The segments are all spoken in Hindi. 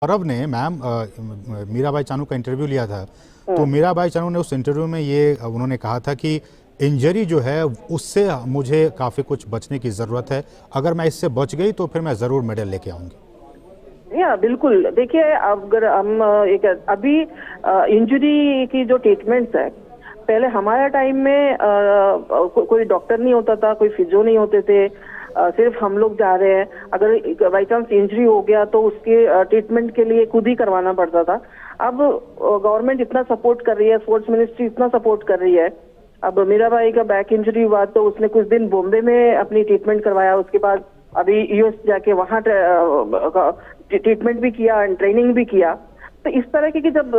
गौरव ने मैम मीराबाई चानू का इंटरव्यू लिया था, तो हम्म। मीराबाई चानू ने उस इंटरव्यू में ये उन्होंने कहा था कि इंजरी जो है उससे मुझे काफ़ी कुछ बचने की ज़रूरत है, अगर मैं इससे बच गई तो फिर मैं ज़रूर मेडल लेके आऊँगी। या बिल्कुल, देखिए अगर हम एक अभी इंजरी की जो ट्रीटमेंट्स है, पहले हमारे टाइम में कोई डॉक्टर नहीं होता था, कोई फिजियो नहीं होते थे, सिर्फ हम लोग जा रहे हैं। अगर बाई चांस इंजरी हो गया तो उसके ट्रीटमेंट के लिए खुद ही करवाना पड़ता था। अब गवर्नमेंट इतना सपोर्ट कर रही है, स्पोर्ट्स मिनिस्ट्री इतना सपोर्ट कर रही है। अब मीराबाई का बैक इंजरी हुआ तो उसने कुछ दिन बॉम्बे में अपनी ट्रीटमेंट करवाया, उसके बाद अभी यूएस जाके वहां ट्रीटमेंट भी किया एंड ट्रेनिंग भी किया। तो इस तरह की कि जब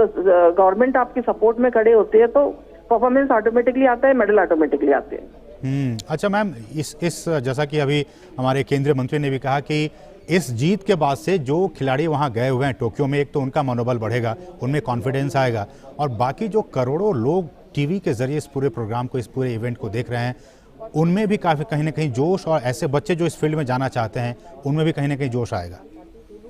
गवर्नमेंट आपकी सपोर्ट में खड़े होते हैं तो परफॉर्मेंस ऑटोमेटिकली आता है, मेडल ऑटोमेटिकली आते हैं। अच्छा मैम, इस जैसा कि अभी हमारे केंद्रीय मंत्री ने भी कहा कि इस जीत के बाद से जो खिलाड़ी वहां गए हुए हैं टोक्यो में, एक तो उनका मनोबल बढ़ेगा, उनमें कॉन्फिडेंस आएगा, और बाकी जो करोड़ों लोग टीवी के जरिए इस पूरे प्रोग्राम को, इस पूरे इवेंट को देख रहे हैं, उनमें भी काफी कहीं ना कहीं जोश, और ऐसे बच्चे जो इस फील्ड में जाना चाहते हैं उनमें भी कहीं ना कहीं जोश आएगा।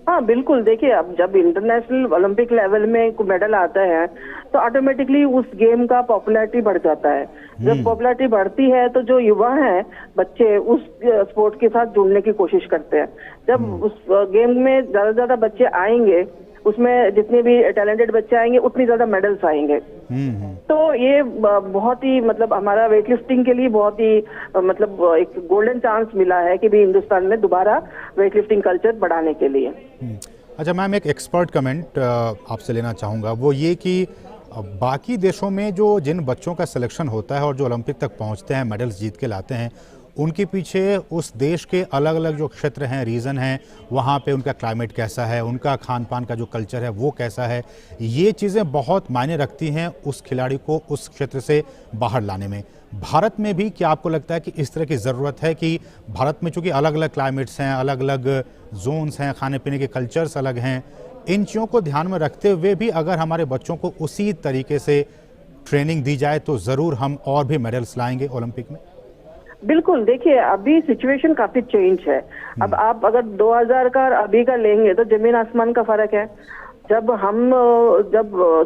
हाँ बिल्कुल, देखिए अब जब इंटरनेशनल ओलंपिक लेवल में मेडल आता है तो ऑटोमेटिकली उस गेम का पॉपुलैरिटी बढ़ जाता है। जब पॉपुलैरिटी बढ़ती है तो जो युवा हैं, बच्चे उस स्पोर्ट के साथ जुड़ने की कोशिश करते हैं। जब उस गेम में ज्यादा से ज्यादा बच्चे आएंगे, उसमें जितने भी टैलेंटेड बच्चे आएंगे उतनी ज्यादा मेडल्स आएंगे। तो ये बहुत ही मतलब हमारा वेट लिफ्टिंग के लिए बहुत ही मतलब एक गोल्डन चांस मिला है कि भी हिंदुस्तान में दोबारा वेट लिफ्टिंग कल्चर बढ़ाने के लिए। अच्छा मैम, एक एक्सपर्ट कमेंट आपसे लेना चाहूँगा, वो ये कि बाकी देशों में जो जिन बच्चों का सिलेक्शन होता है और जो ओलंपिक तक पहुँचते हैं, मेडल्स जीत के लाते हैं, उनके पीछे उस देश के अलग अलग जो क्षेत्र हैं, रीजन हैं, वहाँ पे उनका क्लाइमेट कैसा है, उनका खान पान का जो कल्चर है वो कैसा है, ये चीज़ें बहुत मायने रखती हैं उस खिलाड़ी को उस क्षेत्र से बाहर लाने में। भारत में भी क्या आपको लगता है कि इस तरह की ज़रूरत है कि भारत में चूँकि अलग अलग क्लाइमेट्स हैं, अलग अलग जोन्स हैं, खाने पीने के कल्चर्स अलग हैं, इन चीज़ों को ध्यान में रखते हुए भी अगर हमारे बच्चों को उसी तरीके से ट्रेनिंग दी जाए तो ज़रूर हम और भी मेडल्स लाएंगे ओलंपिक में? बिल्कुल, देखिए अभी सिचुएशन काफी चेंज है। अब आप अगर 2000 का अभी का लेंगे तो जमीन आसमान का फर्क है। जब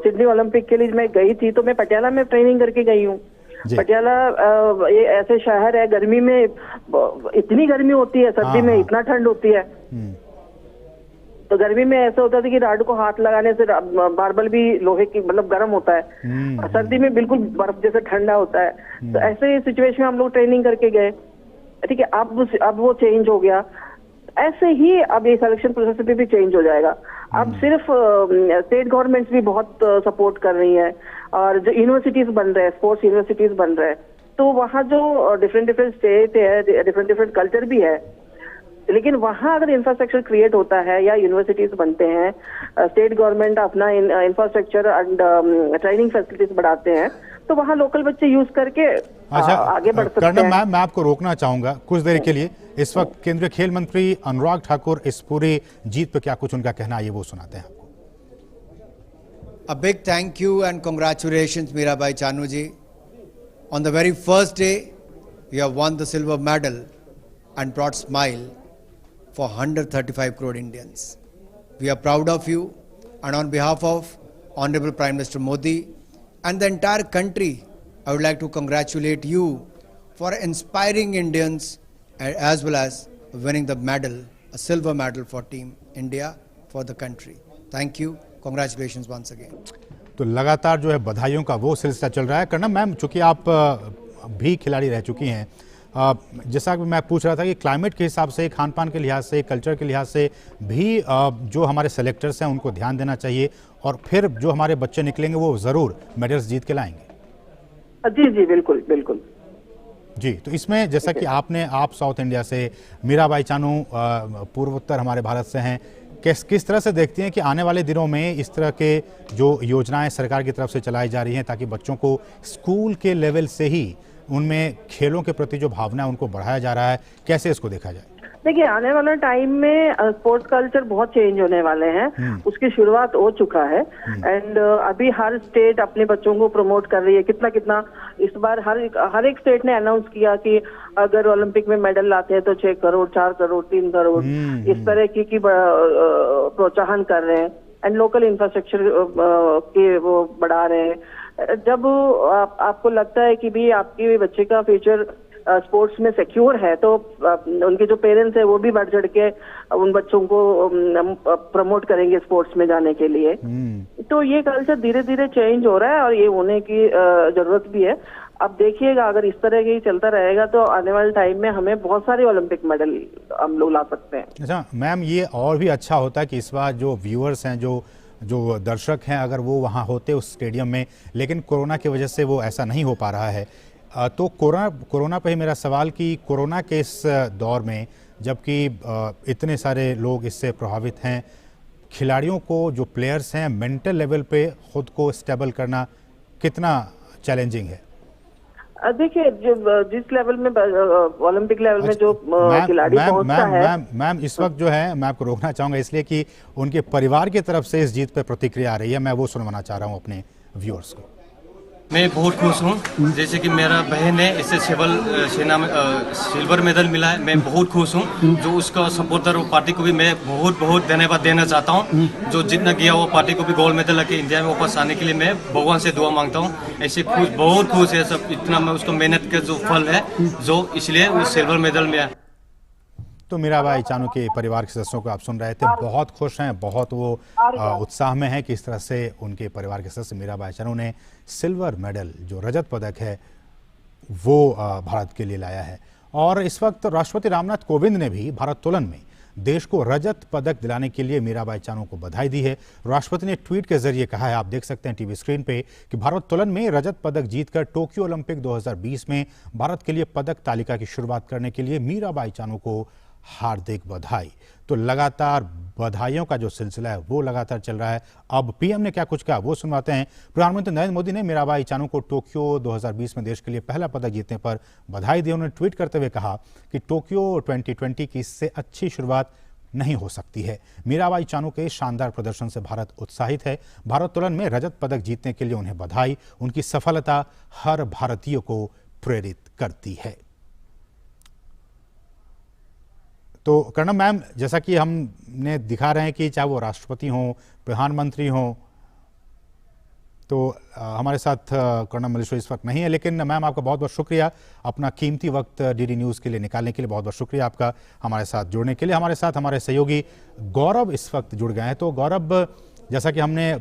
सिडनी ओलंपिक के लिए मैं गई थी तो मैं पटियाला में ट्रेनिंग करके गई हूँ। पटियाला ये ऐसे शहर है, गर्मी में इतनी गर्मी होती है, सर्दी में इतना ठंड होती है। तो गर्मी में ऐसा होता था कि राड को हाथ लगाने से मार्बल भी लोहे की मतलब गर्म होता है, सर्दी में बिल्कुल बर्फ जैसे ठंडा होता है। तो ऐसे सिचुएशन में हम लोग ट्रेनिंग करके गए, ठीक है। अब वो चेंज हो गया। ऐसे ही अब ये सिलेक्शन प्रोसेस पे भी चेंज हो जाएगा। अब सिर्फ स्टेट गवर्नमेंट्स भी बहुत सपोर्ट कर रही है, और जो यूनिवर्सिटीज बन रहे हैं, स्पोर्ट्स यूनिवर्सिटीज बन रहे हैं, तो वहाँ जो डिफरेंट स्टेट है, डिफरेंट कल्चर भी है, लेकिन वहां अगर इंफ्रास्ट्रक्चर क्रिएट होता है या यूनिवर्सिटीज बनते हैं, स्टेट गवर्नमेंट अपना इंफ्रास्ट्रक्चर एंड ट्रेनिंग फैसिलिटीज बढ़ाते हैं, तो वहां लोकल बच्चे यूज करके आगे बढ़ सकते हैं। मैम, मैं आपको रोकना चाहूंगा कुछ देर के लिए। इस वक्त केंद्रीय खेल मंत्री अनुराग ठाकुर इस पूरी जीत पर क्या कुछ उनका कहना है, ये वो सुनाते हैं आपको। A big thank you and congratulations Mirabai Chanu ji. On the very first day, you have won the silver medal and brought smile for 135 crore Indians. We are proud of you, and on behalf of Honorable Prime Minister Modi and the entire country, I would like to congratulate you for inspiring Indians as well as winning the medal, a silver medal for Team India, for the country. Thank you. Congratulations once again. तो लगातार जो है बधाइयों का वो सिलसिला चल रहा है। कर्णम मैम, चूंकि आप भी खिलाड़ी रह चुकी हैं, जैसा कि मैं पूछ रहा था कि क्लाइमेट के हिसाब से, खान पान के लिहाज से, कल्चर के लिहाज से भी जो हमारे सेलेक्टर्स हैं उनको ध्यान देना चाहिए, और फिर जो हमारे बच्चे निकलेंगे वो ज़रूर मेडल्स जीत के लाएंगे। जी जी बिल्कुल बिल्कुल जी। तो इसमें जैसा कि आप साउथ इंडिया से, मीराबाई चानू पूर्वोत्तर हमारे भारत से हैं, किस तरह से देखती हैं कि आने वाले दिनों में इस तरह के जो योजनाएं सरकार की तरफ से चलाई जा रही हैं ताकि बच्चों को स्कूल के लेवल से ही उनमें खेलों के प्रति जो भावना है उनको बढ़ाया जा रहा है, कैसे इसको देखा जाए? देखिए आने वाला टाइम में स्पोर्ट्स कल्चर बहुत चेंज होने वाले हैं, उसकी शुरुआत हो चुका है। एंड अभी हर स्टेट अपने बच्चों को प्रमोट कर रही है, कितना कितना इस बार हर एक स्टेट ने अनाउंस किया कि अगर ओलंपिक में मेडल लाते हैं तो 6 करोड़ 4 करोड़ 3 करोड़ इस तरह की प्रोत्साहन कर रहे हैं। एंड लोकल इंफ्रास्ट्रक्चर के वो बढ़ा रहे हैं। जब आपको लगता है कि भी आपके बच्चे का फ्यूचर स्पोर्ट्स में सिक्योर है तो उनके जो पेरेंट्स है वो भी बढ़ चढ़ के उन बच्चों को प्रमोट करेंगे स्पोर्ट्स में जाने के लिए। तो ये कल्चर धीरे धीरे चेंज हो रहा है और ये होने की जरूरत भी है। अब देखिएगा अगर इस तरह ही चलता रहेगा तो आने वाले टाइम में हमें बहुत सारे ओलंपिक मेडल हम लोग ला सकते हैं। अच्छा मैम, ये और भी अच्छा होता है कि इस बार जो व्यूअर्स हैं, जो दर्शक हैं, अगर वो वहाँ होते उस स्टेडियम में, लेकिन कोरोना की वजह से वो ऐसा नहीं हो पा रहा है। तो कोरोना पे ही मेरा सवाल कि कोरोना के इस दौर में जबकि इतने सारे लोग इससे प्रभावित हैं, खिलाड़ियों को जो प्लेयर्स हैं मेंटल लेवल पे खुद को स्टेबल करना कितना चैलेंजिंग है? देखिए जिस लेवल में ओलंपिक लेवल में जो खिलाड़ी पहुंचता है। मैम इस वक्त जो है, मैं आपको रोकना चाहूंगा इसलिए कि उनके परिवार की तरफ से इस जीत पे प्रतिक्रिया आ रही है, मैं वो सुनवाना चाह रहा हूँ अपने व्यूअर्स को। मैं बहुत खुश हूँ, जैसे कि मेरा बहन है, इससे सेना में सिल्वर मेडल मिला है। मैं बहुत खुश हूँ। जो उसका सपोर्टर वो पार्टी को भी मैं बहुत बहुत धन्यवाद देना चाहता हूँ। जो जितना किया वो पार्टी को भी गोल्ड मेडल लेके इंडिया में वापस आने के लिए मैं भगवान से दुआ मांगता हूँ। ऐसे खुश, बहुत खुश है सब, इतना मैं उसको मेहनत का जो फल है जो इसलिए वो सिल्वर मेडल में। तो मीराबाई चानू के परिवार के सदस्यों को आप सुन रहे थे, बहुत खुश हैं, बहुत वो उत्साह में है कि इस तरह से उनके परिवार के सदस्य मीराबाई चानू ने सिल्वर मेडल, जो रजत पदक है, वो भारत के लिए लाया है। और इस वक्त राष्ट्रपति रामनाथ कोविंद ने भी भारोत्तोलन में देश को रजत पदक दिलाने के लिए मीराबाई चानू को बधाई दी है। राष्ट्रपति ने ट्वीट के जरिए कहा है, आप देख सकते हैं टीवी स्क्रीन पे, कि भारोत्तोलन में रजत पदक जीतकर टोक्यो ओलंपिक 2020 में भारत के लिए पदक तालिका की शुरुआत करने के लिए मीराबाई चानू को हार्दिक बधाई। तो लगातार बधाइयों का जो सिलसिला है वो लगातार चल रहा है। अब पीएम ने क्या कुछ कहा वो सुनवाते हैं। प्रधानमंत्री नरेंद्र मोदी ने मीराबाई चानू को टोक्यो 2020 में देश के लिए पहला पदक जीतने पर बधाई दी। उन्होंने ट्वीट करते हुए कहा कि टोक्यो 2020 की इससे अच्छी शुरुआत नहीं हो सकती है। मीराबाई चानू के शानदार प्रदर्शन से भारत उत्साहित है। भारोत्तोलन में रजत पदक जीतने के लिए उन्हें बधाई। उनकी सफलता हर भारतीय को प्रेरित करती है। तो कर्णम मैम, जैसा कि हमने दिखा रहे हैं कि चाहे वो राष्ट्रपति हों, प्रधानमंत्री हों, तो हमारे साथ कर्णम मल्लेश्वरी इस वक्त नहीं है, लेकिन मैम आपका बहुत बहुत शुक्रिया अपना कीमती वक्त डीडी न्यूज़ के लिए निकालने के लिए। बहुत बहुत शुक्रिया आपका हमारे साथ जुड़ने के लिए। हमारे साथ हमारे सहयोगी गौरव इस वक्त जुड़ गए हैं। तो गौरव, जैसा कि हमने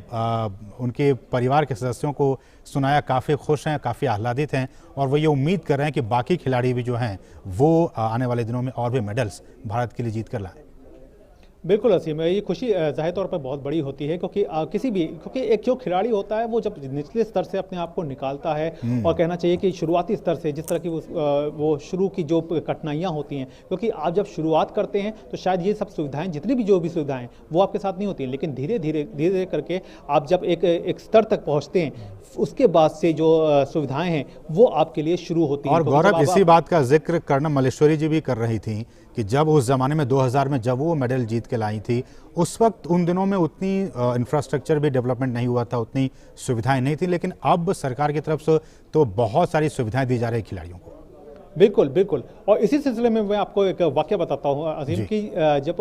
उनके परिवार के सदस्यों को सुनाया, काफ़ी खुश हैं, काफ़ी आह्लादित हैं और वो ये उम्मीद कर रहे हैं कि बाकी खिलाड़ी भी जो हैं वो आने वाले दिनों में और भी मेडल्स भारत के लिए जीत कर लाएं। बिल्कुल असीम, ये खुशी जाहिर तौर पर बहुत बड़ी होती है क्योंकि क्योंकि एक जो खिलाड़ी होता है वो जब निचले स्तर से अपने आप को निकालता है, और कहना चाहिए कि शुरुआती स्तर से जिस तरह की वो शुरू की जो कठिनाइयाँ होती हैं, क्योंकि आप जब शुरुआत करते हैं तो शायद ये सब सुविधाएं, जितनी भी जो भी सुविधाएं वो आपके साथ नहीं होती हैं, लेकिन धीरे धीरे करके आप जब एक स्तर तक पहुँचते हैं उसके बाद से जो सुविधाएं हैं वो आपके लिए शुरू होती हैं। और गौरव, इसी बात का जिक्र कर्णम मल्लेश्वरी जी भी कर रही थी कि जब उस ज़माने में 2000 में जब वो मेडल जीत के लाई थी, उस वक्त उन दिनों में उतनी इंफ्रास्ट्रक्चर भी डेवलपमेंट नहीं हुआ था, उतनी सुविधाएं नहीं थी, लेकिन अब सरकार की तरफ से तो बहुत सारी सुविधाएं दी जा रही खिलाड़ियों को। बिल्कुल बिल्कुल। और इसी सिलसिले में मैं आपको एक वाक्य बताता हूँ अजीम, कि जब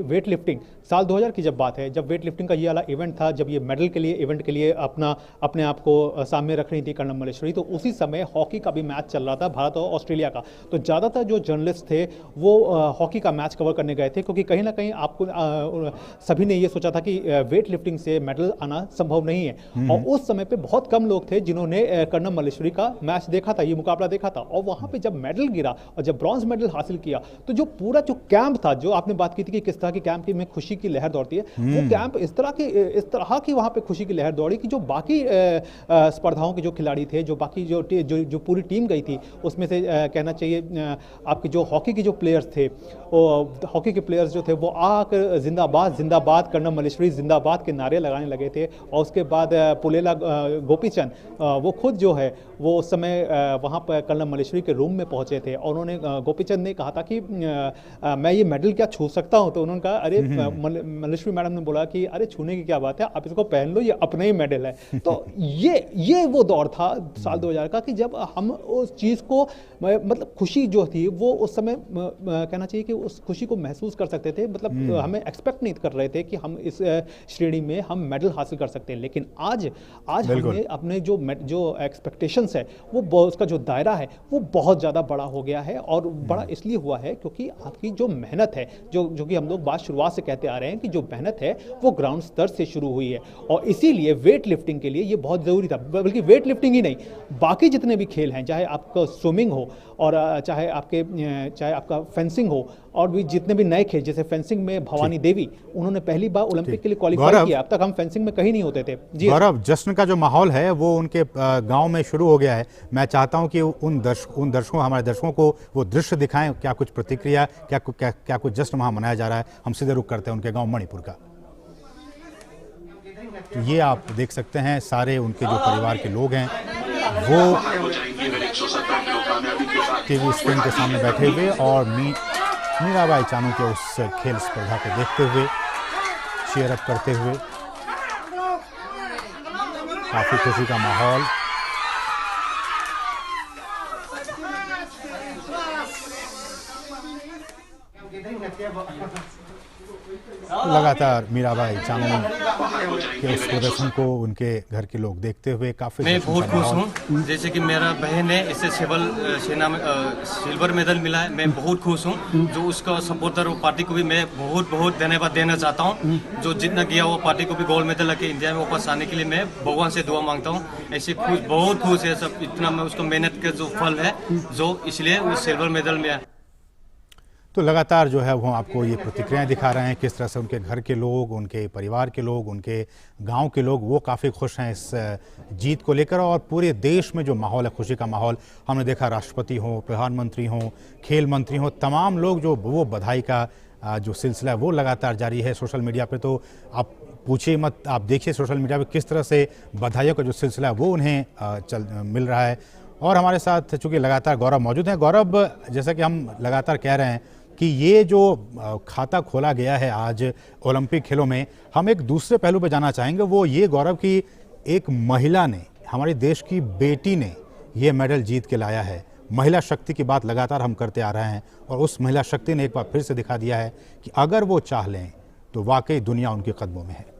वेट लिफ्टिंग साल 2000 की जब बात है, जब वेट लिफ्टिंग का ये वाला इवेंट था, जब ये मेडल के लिए इवेंट के लिए अपने आप को सामने रख रही थी कर्णम मल्लेश्वरी, तो उसी समय हॉकी का भी मैच चल रहा था, भारत और ऑस्ट्रेलिया का। तो ज़्यादातर जो जर्नलिस्ट थे वो हॉकी का मैच कवर करने गए थे, क्योंकि कहीं ना कहीं आपको सभी ने ये सोचा था कि वेट लिफ्टिंग से मेडल आना संभव नहीं है। और उस समय पर बहुत कम लोग थे जिन्होंने कर्णम मल्लेश्वरी का मैच देखा था, ये मुकाबला देखा था। और वहाँ पर जब मेडल गिरा और जब ब्रॉन्ज मेडल हासिल किया तो जो पूरा जो कैंप था, जो आपने बात की थी कि किस तरह की कैंप की में खुशी की लहर दौड़ती है, वो कैंप इस तरह की वहां पे खुशी की लहर दौड़ी कि जो बाकी स्पर्धाओं के जो खिलाड़ी थे, जो बाकी जो पूरी टीम गई थी, उसमें से कहना चाहिए आपके जो हॉकी के जो प्लेयर्स थे, हॉकी के प्लेयर्स जो थे वो आकर जिंदाबाद जिंदाबाद कर्णम मल्लेश्वरी जिंदाबाद के नारे लगाने लगे थे। और उसके बाद पुलेला गोपीचंद वो खुद जो है वो उस समय वहां पर कर्णम मल्लेश्वरी के रूम में में पहुंचे थे और उन्होंने गोपीचंद ने कहा था कि मैं ये मेडल क्या छू सकता हूं, तो उन्होंने कहा अरे मलश्वी मैडम ने बोला कि अरे छूने की क्या बात है, आप इसको पहन लो, ये अपना ही मेडल है। तो ये वो दौर था साल 2000 का कि जब हम उस चीज़ को मतलब खुशी जो थी वो उस समय कहना चाहिए कि उस खुशी को महसूस कर सकते थे। मतलब हमें एक्सपेक्ट नहीं कर रहे थे कि हम इस श्रेणी में हम मेडल हासिल कर सकते हैं, लेकिन आज हमने अपने जो एक्सपेक्टेशंस है वो उसका जो दायरा है वो बहुत ज़्यादा बड़ा हो गया है। और बड़ा इसलिए हुआ है क्योंकि आपकी जो मेहनत है, जो कि हम लोग बात शुरुआत से कहते आ रहे हैं कि जो मेहनत है वो ग्राउंड स्तर से शुरू हुई है। और इसीलिए वेट लिफ्टिंग के लिए ये बहुत ज़रूरी था। बल्कि वेट लिफ्टिंग ही नहीं, बाकी जितने भी खेल हैं, चाहे आपका स्विमिंग हो और चाहे आपका फेंसिंग हो, और भी जितने भी नए खेल, जैसे फेंसिंग में भवानी देवी, उन्होंने पहली बार ओलंपिक के लिए क्वालिफाई किया। अब तक हम फेंसिंग में कहीं नहीं होते थे। जी गौरव, जश्न का जो माहौल है वो उनके गांव में शुरू हो गया है। मैं चाहता हूं कि उन दर्शकों, हमारे दर्शकों को वो दृश्य दिखाएं, क्या कुछ प्रतिक्रिया, क्या कुछ जश्न वहां मनाया जा रहा है। हम सीधे रुख करते हैं उनके गाँव मणिपुर का। तो ये आप देख सकते हैं, सारे उनके जो परिवार के लोग हैं वो टीवी स्क्रीन के सामने बैठे हुए और मीराबाई चानू के उस खेल स्पर्धा को देखते हुए, चीयर अप करते हुए, काफी खुशी का माहौल। लगातार मीराबाई चानू के उस प्रदर्शन को उनके घर के लोग देखते हुए काफी मैं बहुत खुश हूँ। जैसे कि मेरा बहन है, इसे सेना में सिल्वर मेडल मिला है, मैं बहुत खुश हूँ। जो उसका सपोर्टर वो पार्टी को भी मैं बहुत बहुत धन्यवाद देना चाहता हूँ। जो जितना किया वो पार्टी को भी गोल्ड मेडल लेके इंडिया में वापस आने के लिए मैं भगवान से दुआ मांगता हूँ। ऐसे खुश, बहुत खुश है सब, इतना मैं उसका मेहनत का जो फल है जो इसलिए वो सिल्वर मेडल में। तो लगातार जो है वो आपको ये प्रतिक्रियाएं दिखा रहे हैं, किस तरह से उनके घर के लोग, उनके परिवार के लोग, उनके गांव के लोग वो काफ़ी खुश हैं इस जीत को लेकर। और पूरे देश में जो माहौल है, खुशी का माहौल, हमने देखा राष्ट्रपति हो, प्रधानमंत्री हो, खेल मंत्री हो, तमाम लोग जो वो बधाई का जो सिलसिला है वो लगातार जारी है। सोशल मीडिया पर तो आप पूछिए मत, आप देखिए सोशल मीडिया पर किस तरह से बधाइयों का जो सिलसिला है वो उन्हें मिल रहा है। और हमारे साथ चूँकि लगातार गौरव मौजूद हैं। गौरव, जैसा कि हम लगातार कह रहे हैं कि ये जो खाता खोला गया है आज ओलंपिक खेलों में, हम एक दूसरे पहलू पर जाना चाहेंगे। वो ये गौरव की एक महिला ने, हमारे देश की बेटी ने ये मेडल जीत के लाया है। महिला शक्ति की बात लगातार हम करते आ रहे हैं और उस महिला शक्ति ने एक बार फिर से दिखा दिया है कि अगर वो चाह लें तो वाकई दुनिया उनके कदमों में है।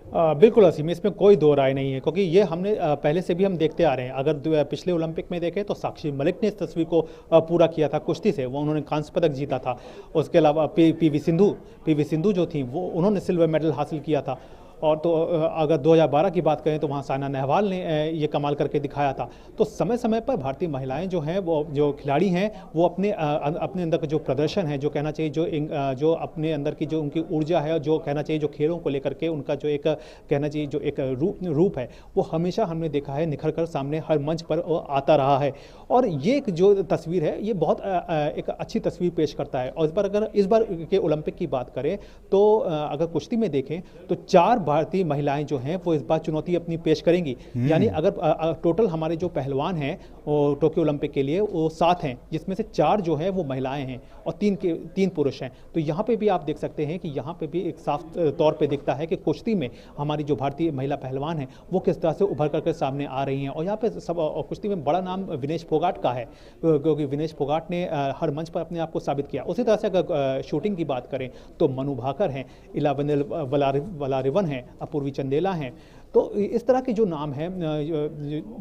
बिल्कुल असीम, इसमें कोई दो राय नहीं है, क्योंकि ये हमने पहले से भी हम देखते आ रहे हैं। अगर पिछले ओलंपिक में देखें तो साक्षी मलिक ने इस तस्वीर को पूरा किया था कुश्ती से, वो उन्होंने कांस्य पदक जीता था। उसके अलावा पीवी सिंधु जो थी वो उन्होंने सिल्वर मेडल हासिल किया था। और तो अगर 2012 की बात करें तो वहाँ साइना नेहवाल ने ये कमाल करके दिखाया था। तो समय समय पर भारतीय महिलाएं जो हैं, वो जो खिलाड़ी हैं, वो अपने अंदर का जो प्रदर्शन है, जो कहना चाहिए, जो अपने अंदर की जो उनकी ऊर्जा है, जो कहना चाहिए, जो खेलों को लेकर के उनका जो एक कहना चाहिए जो एक रूप है, वो हमेशा हमने देखा है निखर कर सामने हर मंच पर आता रहा है। और ये जो तस्वीर है ये बहुत एक अच्छी तस्वीर पेश करता है। और इस बार के ओलंपिक की बात करें तो अगर कुश्ती में देखें तो 4 भारतीय महिलाएं जो हैं वो इस बार चुनौती अपनी पेश करेंगी। यानी अगर टोटल हमारे जो पहलवान हैं टोक्यो ओलंपिक के लिए वो 7 हैं, जिसमें से 4 जो है वो महिलाएं हैं और 3 पुरुष हैं। तो यहाँ पे भी आप देख सकते हैं कि यहाँ पे भी एक साफ तौर पे दिखता है कि कुश्ती में हमारी जो भारतीय महिला पहलवान हैं वो किस तरह से उभर करके सामने आ रही हैं। और यहाँ पे सब कुश्ती में बड़ा नाम विनेश फोगाट का है, क्योंकि विनेश फोगाट ने हर मंच पर अपने आप को साबित किया। उसी तरह से अगर शूटिंग की बात करें तो मनु भाकर हैं, इलावेनिल वलारिवन हैं, अपूर्वी चंदेला हैं। तो इस तरह के जो नाम हैं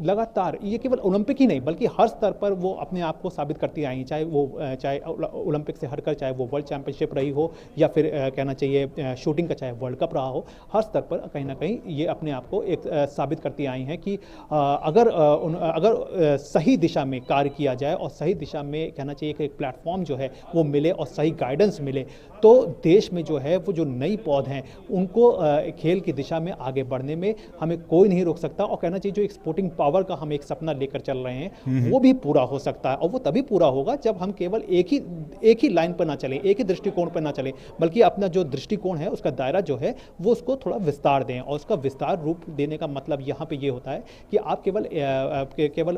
लगातार ये केवल ओलंपिक ही नहीं बल्कि हर स्तर पर वो अपने आप को साबित करती आई हैं, चाहे ओलंपिक से हटकर चाहे वो वर्ल्ड चैंपियनशिप रही हो या फिर कहना चाहिए शूटिंग का चाहे वर्ल्ड कप रहा हो, हर स्तर पर कहीं ना कहीं ये अपने आप को एक साबित करती आई हैं कि अगर सही दिशा में कार्य किया जाए और सही दिशा में कहना चाहिए कि एक प्लेटफॉर्म जो है वो मिले और सही गाइडेंस मिले तो देश में जो है वो जो नई पौध हैं उनको खेल की दिशा में आगे बढ़ने में हमें कोई नहीं रोक सकता। और कहना चाहिए जो एक्सपोर्टिंग पावर का हम एक सपना लेकर चल रहे हैं वो भी पूरा हो सकता है, और वो तभी पूरा होगा जब हम केवल एक ही लाइन पर ना चलें, एक ही दृष्टिकोण पर ना चलें, बल्कि अपना जो दृष्टिकोण है उसका दायरा जो है वो उसको थोड़ा विस्तार दें। और उसका विस्तार रूप देने का मतलब यहाँ पे ये होता है कि आप केवल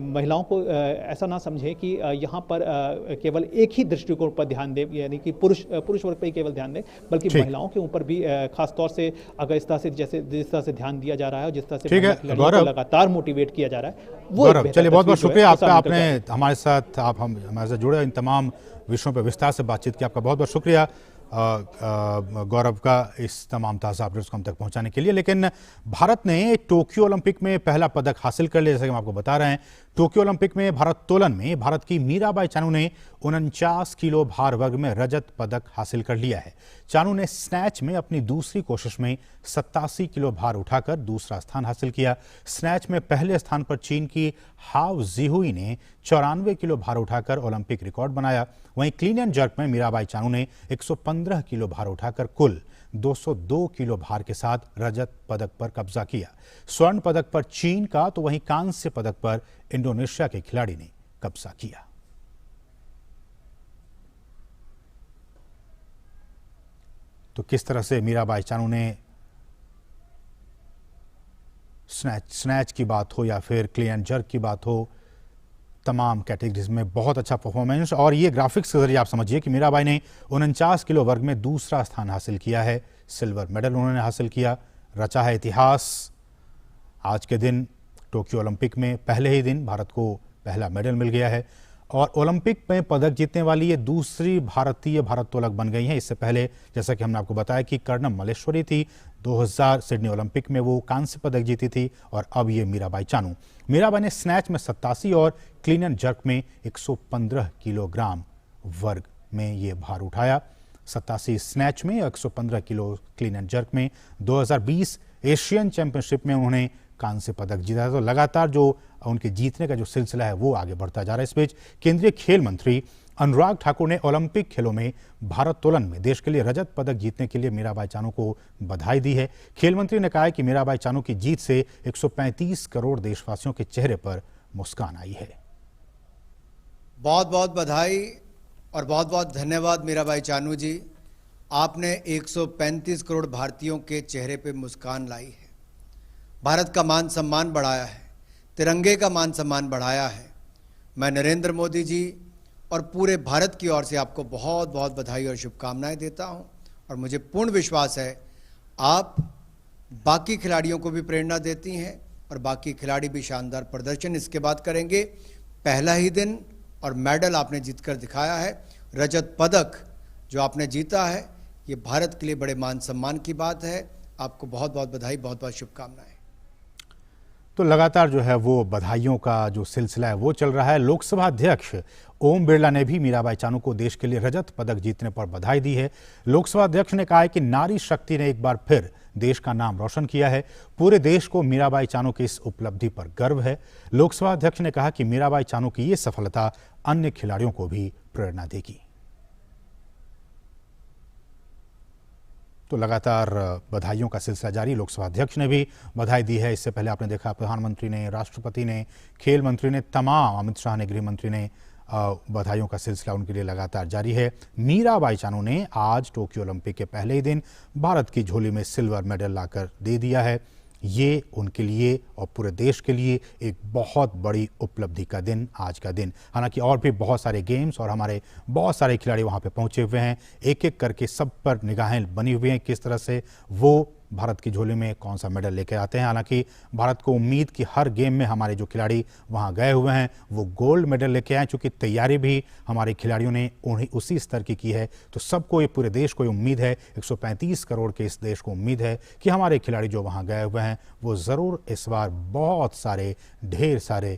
महिलाओं को ऐसा ना समझें कि यहाँ पर केवल एक ही दृष्टिकोण पर ध्यान दें, यानी कि पुरुष वर्ग पर ही केवल ध्यान दें, बल्कि महिलाओं के ऊपर भी खास तौर से अगर इस तरह से जिस तरह से ध्यान दिया जा रहा है और जिस तरह से महिलाओं को लगातार मोटिवेट किया जा रहा है वो। गौरव, चलिए बहुत बहुत शुक्रिया आपका, आपने हमारे साथ हमारे साथ जुड़े, इन तमाम विषयों पर विस्तार से बातचीत की। आपका बहुत बहुत शुक्रिया गौरव का इस तमाम ताज़ा अपडेट्स को हम तक पहुंचाने के लिए। लेकिन भारत ने टोक्यो ओलंपिक में पहला पदक हासिल कर लिया, जैसे कि हम आपको बता रहे हैं। टोक्यो ओलंपिक में भारोत्तोलन में भारत की मीराबाई चानू ने 49 किलो भार वर्ग में रजत पदक हासिल कर लिया है। चानू ने स्नैच में अपनी दूसरी कोशिश में 87 किलो भार उठाकर दूसरा स्थान हासिल किया। स्नैच में पहले स्थान पर चीन की हाउ जिहुई ने 94 किलो भार उठाकर ओलंपिक रिकॉर्ड बनाया। वहीं क्लीन एंड जर्क में मीराबाई चानू ने 115 किलो भार उठाकर कुल 202 किलो भार के साथ रजत पदक पर कब्जा किया। स्वर्ण पदक पर चीन का, तो वहीं कांस्य पदक पर इंडोनेशिया के खिलाड़ी ने कब्जा किया। तो किस तरह से मीराबाई चानू ने स्नैच की बात हो या फिर क्लीन एंड जर्क की बात हो, तमाम कैटेगरीज में बहुत अच्छा परफॉर्मेंस। और ये ग्राफिक्स के जरिए आप समझिए कि मीराबाई ने 49 किलो वर्ग में दूसरा स्थान हासिल किया है। सिल्वर मेडल उन्होंने हासिल किया, रचा है इतिहास। आज के दिन टोक्यो ओलंपिक में पहले ही दिन भारत को पहला मेडल मिल गया है और ओलंपिक में पदक जीतने वाली ये दूसरी भारतीय भारोत्तोलक बन गई हैं। इससे पहले जैसा कि हमने आपको बताया कि कर्णम मल्लेश्वरी थी, 2000 सिडनी ओलंपिक में वो कांस्य पदक जीती थी, और अब ये मीराबाई चानू। मीराबाई ने स्नैच में 87 और क्लीन एंड जर्क में 115 किलोग्राम वर्ग में ये भार उठाया। 87 स्नैच में, 115 किलो क्लीन एंड जर्क में। 2020 एशियन चैंपियनशिप में उन्होंने कांस्य पदक जीता। तो लगातार जो उनके जीतने का जो सिलसिला है वो आगे बढ़ता जा रहा है। इस बीच केंद्रीय खेल मंत्री अनुराग ठाकुर ने ओलंपिक खेलों में भारोत्तोलन में देश के लिए रजत पदक जीतने के लिए मीराबाई चानू को बधाई दी है। खेल मंत्री ने कहा है कि मीराबाई चानू की जीत से 135 करोड़ देशवासियों के चेहरे पर मुस्कान आई है। बहुत बहुत बधाई और बहुत बहुत धन्यवाद मीराबाई चानू जी। आपने 135 करोड़ भारतीयों के चेहरे पे मुस्कान लाई है, भारत का मान सम्मान बढ़ाया है, तिरंगे का मान सम्मान बढ़ाया है। मैं नरेंद्र मोदी जी और पूरे भारत की ओर से आपको बहुत बहुत बधाई और शुभकामनाएं देता हूं। और मुझे पूर्ण विश्वास है आप बाकी खिलाड़ियों को भी प्रेरणा देती हैं और बाकी खिलाड़ी भी शानदार प्रदर्शन इसके बाद करेंगे। पहला ही दिन और मेडल आपने जीतकर दिखाया है। रजत पदक जो आपने जीता है ये भारत के लिए बड़े मान सम्मान की बात है। आपको बहुत बहुत बधाई, बहुत बहुत शुभकामनाएं। तो लगातार जो है वो बधाइयों का जो सिलसिला है वो चल रहा है। लोकसभा अध्यक्ष ओम बिरला ने भी मीराबाई चानू को देश के लिए रजत पदक जीतने पर बधाई दी है। लोकसभा अध्यक्ष ने कहा है कि नारी शक्ति ने एक बार फिर देश का नाम रोशन किया है। पूरे देश को मीराबाई चानू की इस उपलब्धि पर गर्व है। लोकसभा अध्यक्ष ने कहा कि मीराबाई चानू की ये सफलता अन्य खिलाड़ियों को भी प्रेरणा देगी। तो लगातार बधाइयों का सिलसिला जारी। लोकसभा अध्यक्ष ने भी बधाई दी है। इससे पहले आपने देखा प्रधानमंत्री ने, राष्ट्रपति ने, खेल मंत्री ने, तमाम, अमित शाह ने, गृह मंत्री ने, बधाइयों का सिलसिला उनके लिए लगातार जारी है। मीराबाई चानू ने आज टोक्यो ओलंपिक के पहले ही दिन भारत की झोली में सिल्वर मेडल लाकर दे दिया है। ये उनके लिए और पूरे देश के लिए एक बहुत बड़ी उपलब्धि का दिन आज का दिन। हालांकि और भी बहुत सारे गेम्स और हमारे बहुत सारे खिलाड़ी वहां पे पहुंचे हुए हैं। एक एक करके सब पर निगाहें बनी हुई हैं किस तरह से वो भारत की झोली में कौन सा मेडल लेकर आते हैं। हालांकि भारत को उम्मीद कि हर गेम में हमारे जो खिलाड़ी वहां गए हुए हैं वो गोल्ड मेडल लेके आए, चूंकि तैयारी भी हमारे खिलाड़ियों ने उन्हीं उसी स्तर की है। तो सबको, ये पूरे देश को ये उम्मीद है, 135 करोड़ के इस देश को उम्मीद है कि हमारे खिलाड़ी जो वहां गए हुए हैं वो ज़रूर इस बार बहुत सारे, ढेर सारे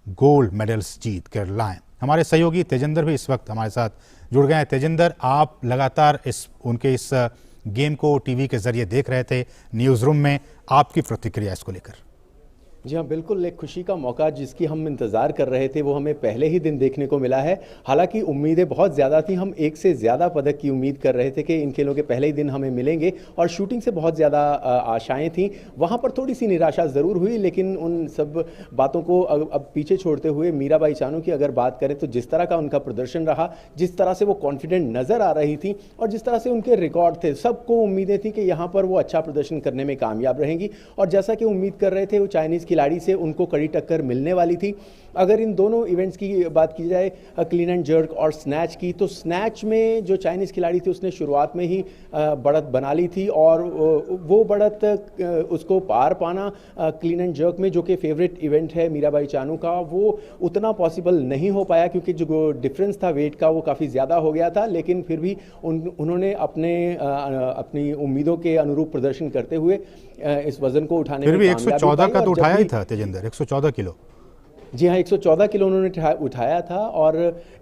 गोल्ड मेडल्स जीत कर लाएं। हमारे सहयोगी तेजेंद्र भी इस वक्त हमारे साथ जुड़ गए हैं। तेजेंद्र, आप लगातार उनके इस गेम को टीवी के जरिए देख रहे थे न्यूज़ रूम में, आपकी प्रतिक्रिया इसको लेकर? जी हाँ, बिल्कुल एक खुशी का मौका जिसकी हम इंतज़ार कर रहे थे वो हमें पहले ही दिन देखने को मिला है। हालांकि उम्मीदें बहुत ज़्यादा थी, हम एक से ज़्यादा पदक की उम्मीद कर रहे थे कि इन खेलों के पहले ही दिन हमें मिलेंगे और शूटिंग से बहुत ज़्यादा आशाएं थी। वहाँ पर थोड़ी सी निराशा ज़रूर हुई, लेकिन उन सब बातों को अब पीछे छोड़ते हुए मीराबाई चानू की अगर बात करें तो जिस तरह का उनका प्रदर्शन रहा, जिस तरह से वो कॉन्फिडेंट नज़र आ रही थी और जिस तरह से उनके रिकॉर्ड थे, सबको उम्मीदें थी कि यहाँ पर वो अच्छा प्रदर्शन करने में कामयाब रहेंगी। और जैसा कि उम्मीद कर रहे थे, वो चाइनीज़ खिलाड़ी से उनको कड़ी टक्कर मिलने वाली थी। अगर इन दोनों इवेंट्स की बात की जाए, क्लीन एंड जर्क और स्नैच की, तो स्नैच में जो चाइनीज़ खिलाड़ी थी उसने शुरुआत में ही बढ़त बना ली थी और वो बढ़त उसको पार पाना क्लीन एंड जर्क में, जो कि फेवरेट इवेंट है मीराबाई चानू का, वो उतना पॉसिबल नहीं हो पाया क्योंकि जो डिफरेंस था वेट का वो काफ़ी ज़्यादा हो गया था। लेकिन फिर भी उन्होंने अपनी उम्मीदों के अनुरूप प्रदर्शन करते हुए इस वजन को उठाने फिर में भी कामयाबी 114 का पाई। तो और उठाया जब ही भी- था तेजिंदर, 114 किलो। जी हाँ, 114 किलो उन्होंने उठाया था। और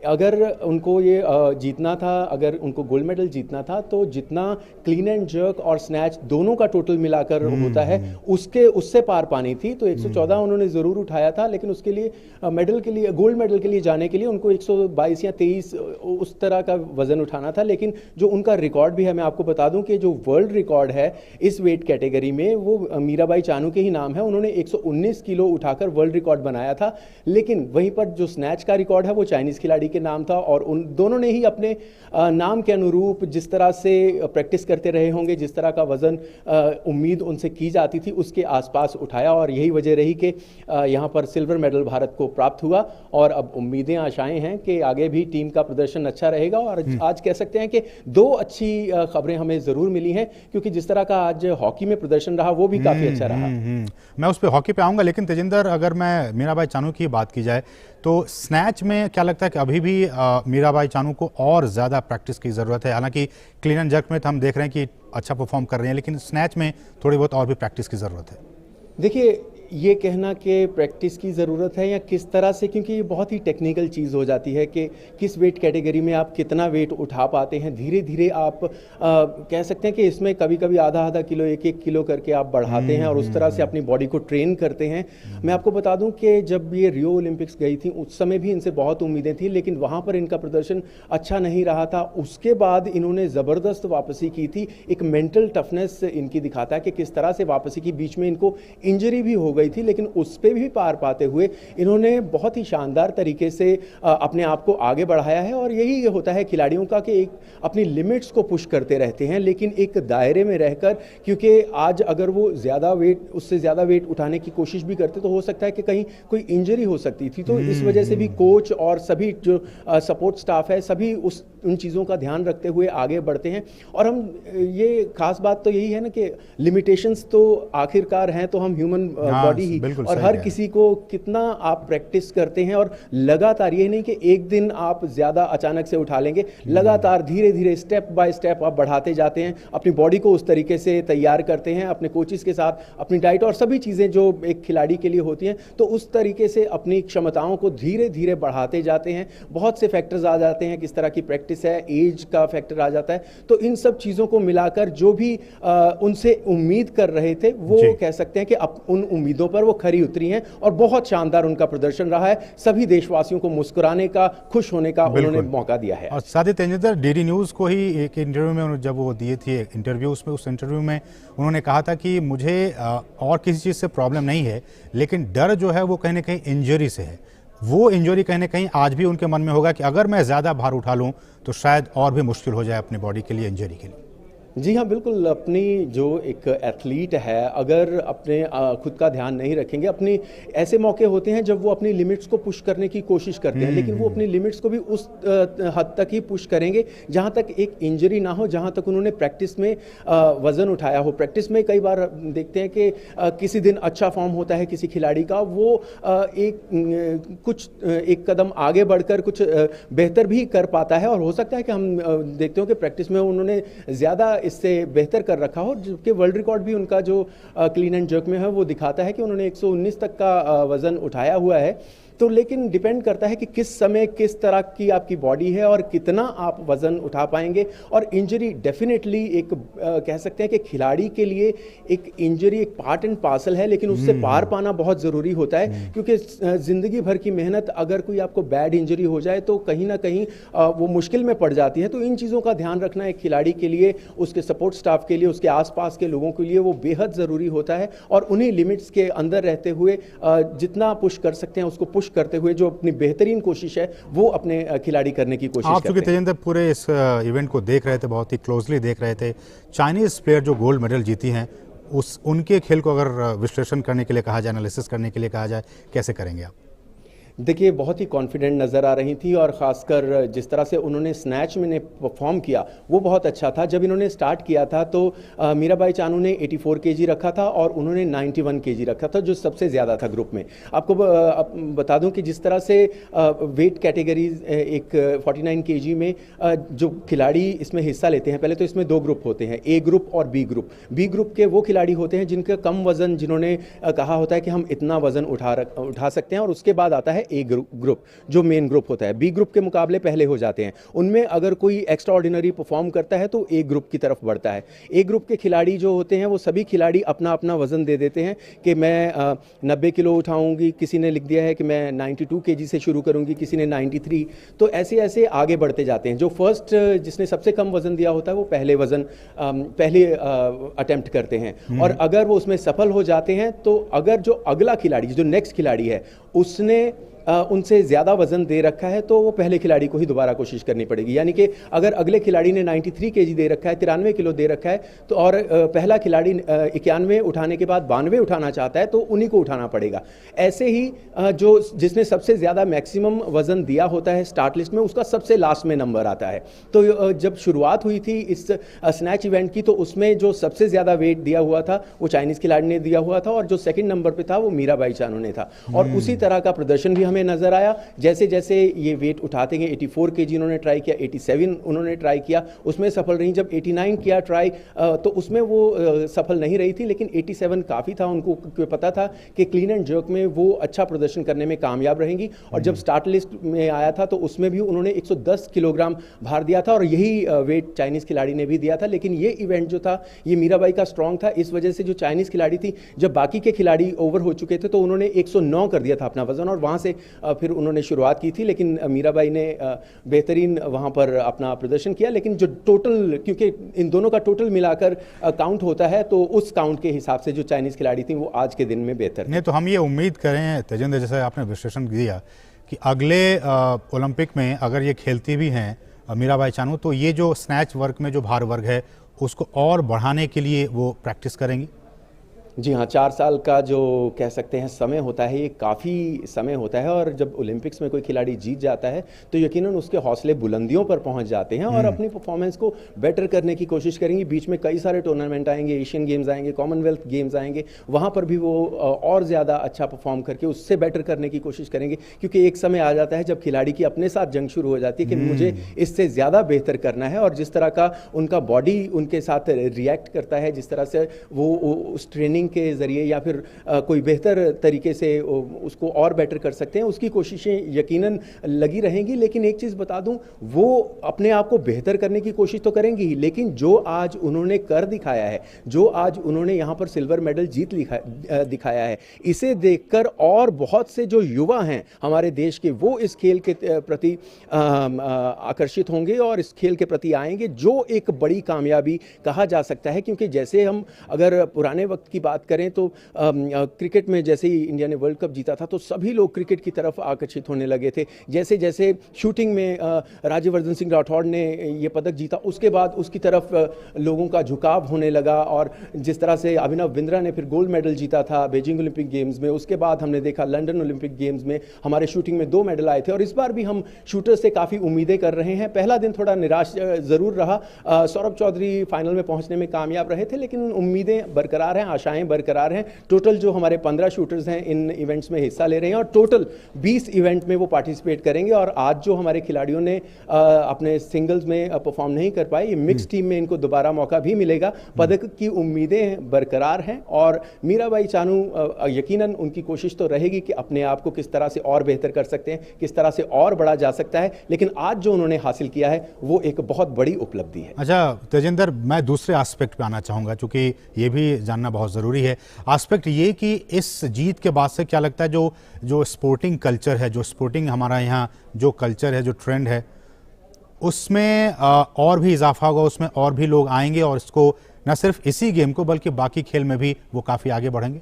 अगर उनको ये जीतना था, अगर उनको गोल्ड मेडल जीतना था, तो जितना क्लीन एंड जर्क और स्नैच दोनों का टोटल मिलाकर होता है उससे पार पानी थी। तो 114 उन्होंने ज़रूर उठाया था, लेकिन उसके लिए मेडल के लिए, गोल्ड मेडल के लिए जाने के लिए उनको 122 या 23 उस तरह का वजन उठाना था। लेकिन जो उनका रिकॉर्ड भी है, मैं आपको बता दूं कि जो वर्ल्ड रिकॉर्ड है इस वेट कैटेगरी में वो मीराबाई चानू के ही नाम है। उन्होंने 119 किलो उठाकर वर्ल्ड रिकॉर्ड बनाया था। लेकिन वहीं पर जो स्नैच का रिकॉर्ड है वो चाइनीज़ खिलाड़ी के नाम था और उन दोनों ने ही अपने नाम के अनुरूप जिस तरह से प्रैक्टिस करते रहे होंगे, जिस तरह का वजन उम्मीद उनसे की जाती थी उसके आसपास उठाया और यही वजह रही कि यहाँ पर सिल्वर मेडल भारत को प्राप्त हुआ। और अब उम्मीदें, आशाएं हैं कि आगे भी टीम का प्रदर्शन अच्छा रहेगा। और आज कह सकते हैं कि दो अच्छी खबरें हमें ज़रूर मिली हैं, क्योंकि जिस तरह का आज हॉकी में प्रदर्शन रहा वो भी काफ़ी अच्छा रहा। मैं उस पर हॉकी पे आऊंगा, लेकिन तेजिंदर अगर मैं मीराबाई चानू की बात की जाए तो स्नैच में क्या लगता है कि अभी भी मीराबाई चानू को और ज़्यादा प्रैक्टिस की ज़रूरत है? हालांकि क्लीन एंड जर्क में तो हम देख रहे हैं कि अच्छा परफॉर्म कर रहे हैं, लेकिन स्नैच में थोड़ी बहुत और भी प्रैक्टिस की ज़रूरत है। देखिए, ये कहना कि प्रैक्टिस की ज़रूरत है या किस तरह से, क्योंकि ये बहुत ही टेक्निकल चीज़ हो जाती है कि किस वेट कैटेगरी में आप कितना वेट उठा पाते हैं। धीरे धीरे आप कह सकते हैं कि इसमें कभी कभी आधा आधा किलो, एक एक किलो करके आप बढ़ाते हैं और उस तरह से अपनी बॉडी को ट्रेन करते हैं। मैं आपको बता दूं कि जब ये रियो ओलंपिक्स गई थी उस समय भी इनसे बहुत उम्मीदें थी, लेकिन वहाँ पर इनका प्रदर्शन अच्छा नहीं रहा था। उसके बाद इन्होंने ज़बरदस्त वापसी की थी। एक मेंटल टफनेस इनकी दिखाता है कि किस तरह से वापसी की। बीच में इनको इंजरी भी हो गई थी, लेकिन उस पे भी पार पाते हुए इन्होंने बहुत ही शानदार तरीके से अपने आप को आगे बढ़ाया है। और यही होता है खिलाड़ियों का कि एक अपनी लिमिट्स को पुश करते रहते हैं, लेकिन एक दायरे में रहकर। क्योंकि आज अगर वो ज़्यादा वेट, उससे ज़्यादा वेट उठाने की कोशिश भी करते तो हो सकता है कि कहीं कोई इंजरी हो सकती थी। तो इस वजह से भी कोच और सभी जो सपोर्ट स्टाफ है, सभी उन चीज़ों का ध्यान रखते हुए आगे बढ़ते हैं। और हम, ये खास बात तो यही है ना कि लिमिटेशंस तो आखिरकार हैं, तो हम ह्यूमन बॉडी ही, और हर किसी को कितना आप प्रैक्टिस करते हैं। और लगातार, ये नहीं कि एक दिन आप ज़्यादा अचानक से उठा लेंगे, लगातार धीरे धीरे स्टेप बाय स्टेप आप बढ़ाते जाते हैं, अपनी बॉडी को उस तरीके से तैयार करते हैं, अपने कोचिज़ के साथ अपनी डाइट और सभी चीज़ें जो एक खिलाड़ी के लिए होती हैं, तो उस तरीके से अपनी क्षमताओं को धीरे धीरे बढ़ाते जाते हैं। बहुत से फैक्टर्स आ जाते हैं, किस तरह की प्रैक्टिस है, एज का फैक्टर आ जाता है। तो इन सब चीज़ों को मिलाकर जो भी उनसे उम्मीद कर रहे थे वो कह सकते हैं कि अब उन उम्मीदों पर वो खरी उतरी हैं और बहुत शानदार उनका प्रदर्शन रहा है। सभी देशवासियों को मुस्कुराने का, खुश होने का उन्होंने मौका दिया है। और साथ ही तेजिंदर, डीडी न्यूज़ को ही एक इंटरव्यू में जब वो दिए थे इंटरव्यू, उसमें उस इंटरव्यू में उन्होंने कहा था कि मुझे और किसी चीज़ से प्रॉब्लम नहीं है, लेकिन डर जो है वो कहीं ना कहीं इंजरी से है। वो इंजरी कहीं ना कहीं आज भी उनके मन में होगा कि अगर मैं ज़्यादा भार उठा लूँ तो शायद और भी मुश्किल हो जाए अपनी बॉडी के लिए, इंजरी के लिए। जी हाँ, बिल्कुल। अपनी जो एक एथलीट है, अगर अपने खुद का ध्यान नहीं रखेंगे, अपनी ऐसे मौके होते हैं जब वो अपनी लिमिट्स को पुश करने की कोशिश करते हैं, लेकिन वो अपनी लिमिट्स को भी उस हद तक ही पुश करेंगे जहाँ तक एक इंजरी ना हो, जहाँ तक उन्होंने प्रैक्टिस में वज़न उठाया हो। प्रैक्टिस में कई बार देखते हैं कि किसी दिन अच्छा फॉर्म होता है किसी खिलाड़ी का, वो एक कदम आगे बढ़कर कुछ बेहतर भी कर पाता है। और हो सकता है कि हम देखते हो कि प्रैक्टिस में उन्होंने ज़्यादा इससे बेहतर कर रखा हो, जबकि वर्ल्ड रिकॉर्ड भी उनका जो क्लीन एंड जर्क में है वो दिखाता है कि उन्होंने 119 तक का वज़न उठाया हुआ है। तो लेकिन डिपेंड करता है कि किस समय किस तरह की आपकी बॉडी है और कितना आप वजन उठा पाएंगे। और इंजरी डेफिनेटली एक कह सकते हैं कि खिलाड़ी के लिए एक इंजरी एक पार्ट एंड पार्सल है, लेकिन उससे पार पाना बहुत ज़रूरी होता है, क्योंकि ज़िंदगी भर की मेहनत अगर कोई आपको बैड इंजरी हो जाए तो कहीं ना कहीं वो मुश्किल में पड़ जाती है। तो इन चीज़ों का ध्यान रखना एक खिलाड़ी के लिए, उसके सपोर्ट स्टाफ के लिए, उसके आसपास के लोगों के लिए वो बेहद ज़रूरी होता है। और उन्हीं लिमिट्स के अंदर रहते हुए जितना पुश कर सकते हैं उसको पुश करते हुए जो अपनी बेहतरीन कोशिश है वो अपने खिलाड़ी करने की कोशिश आप चूंकि करते हैं। तेजेंद्र पूरे इस इवेंट को देख रहे थे, बहुत ही क्लोजली देख रहे थे, चाइनीज प्लेयर जो गोल्ड मेडल जीती हैं उनके खेल को अगर विश्लेषण करने के लिए कहा जाए, एनालिसिस करने के लिए कहा जाए, कैसे करेंगे आप? देखिए बहुत ही कॉन्फिडेंट नज़र आ रही थी और ख़ासकर जिस तरह से उन्होंने स्नैच में परफॉर्म किया वो बहुत अच्छा था। जब इन्होंने स्टार्ट किया था तो मीराबाई चानू ने 84 केजी रखा था और उन्होंने 91 केजी रखा था, जो सबसे ज़्यादा था ग्रुप में। आपको बता दूं कि जिस तरह से वेट कैटेगरीज एक 49 केजी में जो खिलाड़ी इसमें हिस्सा लेते हैं, पहले तो इसमें 2 ग्रुप होते हैं, ए ग्रुप और बी ग्रुप। बी ग्रुप के वो खिलाड़ी होते हैं जिनका कम वज़न, जिन्होंने कहा होता है कि हम इतना वज़न उठा सकते हैं, और उसके बाद आता है ए ग्रुप जो मेन ग्रुप होता है। बी ग्रुप के मुकाबले पहले हो जाते हैं, उनमें अगर कोई एक्स्ट्रा ऑर्डिनरी परफॉर्म करता है तो ए ग्रुप की तरफ बढ़ता है। ए ग्रुप के खिलाड़ी जो होते हैं वो सभी खिलाड़ी अपना अपना वजन दे देते हैं कि मैं 90 किलो उठाऊंगी, किसी ने लिख दिया है कि मैं 92 केजी से शुरू करूंगी, किसी ने 93। तो ऐसे ऐसे आगे बढ़ते जाते हैं। जो फर्स्ट जिसने सबसे कम वजन दिया होता है वो पहले अटेम्प्ट करते हैं, और अगर वो उसमें सफल हो जाते हैं तो अगर जो अगला खिलाड़ी, जो नेक्स्ट खिलाड़ी है, उसने उनसे ज़्यादा वजन दे रखा है तो वो पहले खिलाड़ी को ही दोबारा कोशिश करनी पड़ेगी। यानी कि अगर अगले खिलाड़ी ने 93 केजी दे रखा है, 93 किलो दे रखा है, तो और पहला खिलाड़ी 91 उठाने के बाद 92 उठाना चाहता है तो उन्हीं को उठाना पड़ेगा। ऐसे ही जो जिसने सबसे ज़्यादा मैक्सिमम वजन दिया होता है स्टार्ट लिस्ट में, उसका सबसे लास्ट में नंबर आता है। तो जब शुरुआत हुई थी इस स्नैच इवेंट की, तो उसमें जो सबसे ज़्यादा वेट दिया हुआ था वो चाइनीज़ खिलाड़ी ने दिया हुआ था, और जो सेकेंड नंबर पर था वो मीराबाई चानू ने था। और उसी तरह का प्रदर्शन भी हमें नजर आया। जैसे जैसे ये वेट उठाते गए, 84 केजी उन्होंने ट्राई किया, 87 उन्होंने ट्राई किया, उसमें सफल रही। जब 89 किया ट्राई तो उसमें वो सफल नहीं रही थी, लेकिन 87 काफ़ी था। उनको पता था कि क्लीन एंड जर्क में वो अच्छा प्रदर्शन करने में कामयाब रहेंगी। और जब स्टार्ट लिस्ट में आया था तो उसमें भी उन्होंने 110 किलोग्राम भार दिया था, और यही वेट चाइनीज़ खिलाड़ी ने भी दिया था। लेकिन ये इवेंट जो था ये मीराबाई का स्ट्रॉन्ग था, इस वजह से जो चाइनीज़ खिलाड़ी थी, जब बाकी के खिलाड़ी ओवर हो चुके थे तो उन्होंने 109 कर दिया था अपना वजन, और वहाँ से फिर उन्होंने शुरुआत की थी। लेकिन मीराबाई ने बेहतरीन वहाँ पर अपना प्रदर्शन किया। लेकिन जो टोटल, क्योंकि इन दोनों का टोटल मिलाकर काउंट होता है, तो उस काउंट के हिसाब से जो चाइनीज़ खिलाड़ी थी वो आज के दिन में बेहतर नहीं, तो हम ये उम्मीद करें तेजेंद्र, जैसे आपने विश्लेषण दिया कि अगले ओलंपिक में अगर ये खेलती भी हैं मीराबाई चानू, तो ये जो स्नैच वर्क में जो भार वर्ग है उसको और बढ़ाने के लिए वो प्रैक्टिस करेंगी। जी हाँ, 4 साल का जो कह सकते हैं समय होता है, ये काफ़ी समय होता है। और जब ओलंपिक्स में कोई खिलाड़ी जीत जाता है तो यकीनन उसके हौसले बुलंदियों पर पहुंच जाते हैं और अपनी परफॉर्मेंस को बेटर करने की कोशिश करेंगी। बीच में कई सारे टूर्नामेंट आएंगे, एशियन गेम्स आएंगे, कॉमनवेल्थ गेम्स आएंगे, वहाँ पर भी वो और ज़्यादा अच्छा परफॉर्म करके उससे बेटर करने की कोशिश करेंगे। क्योंकि एक समय आ जाता है जब खिलाड़ी की अपने साथ जंग शुरू हो जाती है कि मुझे इससे ज़्यादा बेहतर करना है। और जिस तरह का उनका बॉडी उनके साथ रिएक्ट करता है, जिस तरह से वो उस ट्रेनिंग के जरिए या फिर कोई बेहतर तरीके से उसको और बेटर कर सकते हैं, उसकी कोशिशें यकीनन लगी रहेंगी। लेकिन एक चीज़ बता दूं, वो अपने आप को बेहतर करने की कोशिश तो करेंगी ही, लेकिन जो आज उन्होंने कर दिखाया है, जो आज उन्होंने यहाँ पर सिल्वर मेडल जीत दिखाया है, इसे देखकर और बहुत से जो युवा हैं हमारे देश के, वो इस खेल के प्रति आकर्षित होंगे और इस खेल के प्रति आएंगे, जो एक बड़ी कामयाबी कहा जा सकता है। क्योंकि जैसे हम अगर पुराने वक्त की बात करें तो क्रिकेट में जैसे ही इंडिया ने वर्ल्ड कप जीता था तो सभी लोग क्रिकेट की तरफ आकर्षित होने लगे थे। जैसे जैसे शूटिंग में राज्यवर्धन सिंह राठौड़ ने ये पदक जीता, उसके बाद उसकी तरफ लोगों का झुकाव होने लगा। और जिस तरह से अभिनव बिंद्रा ने फिर गोल्ड मेडल जीता था बीजिंग ओलंपिक गेम्स में, उसके बाद हमने देखा लंदन ओलंपिक गेम्स में हमारे शूटिंग में 2 मेडल आए थे। और इस बार भी हम शूटर से काफ़ी उम्मीदें कर रहे हैं। पहला दिन थोड़ा निराश ज़रूर रहा, सौरभ चौधरी फाइनल में पहुँचने में कामयाब रहे थे, लेकिन उम्मीदें बरकरार हैं, आशाएं प्रतियोगिताएं बरकरार हैं। टोटल जो हमारे 15 शूटर्स हैं इन इवेंट्स में हिस्सा ले रहे हैं और टोटल 20 इवेंट में वो पार्टिसिपेट करेंगे। और आज जो हमारे खिलाड़ियों ने अपने सिंगल्स में परफॉर्म नहीं कर पाए, ये मिक्स टीम में इनको दोबारा मौका भी मिलेगा। पदक की उम्मीदें बरकरार हैं और मीराबाई चानू यकीनन उनकी कोशिश तो रहेगी कि अपने आप को किस तरह से और बेहतर कर सकते हैं, किस तरह से और बड़ा जा सकता है, लेकिन आज जो उन्होंने हासिल किया है वो एक बहुत बड़ी उपलब्धि है। अच्छा तेजिंदर, मैं दूसरे एस्पेक्ट पे आना चाहूँगा क्योंकि ये भी जानना बहुत ज़रूरी है। एस्पेक्ट ये कि इस जीत के बाद से क्या लगता है जो स्पोर्टिंग कल्चर है, जो स्पोर्टिंग हमारा यहाँ जो कल्चर है, जो ट्रेंड है, उसमें और भी इजाफा होगा, उसमें और भी लोग आएंगे और इसको न सिर्फ इसी गेम को बल्कि बाकी खेल में भी वो काफ़ी आगे बढ़ेंगे?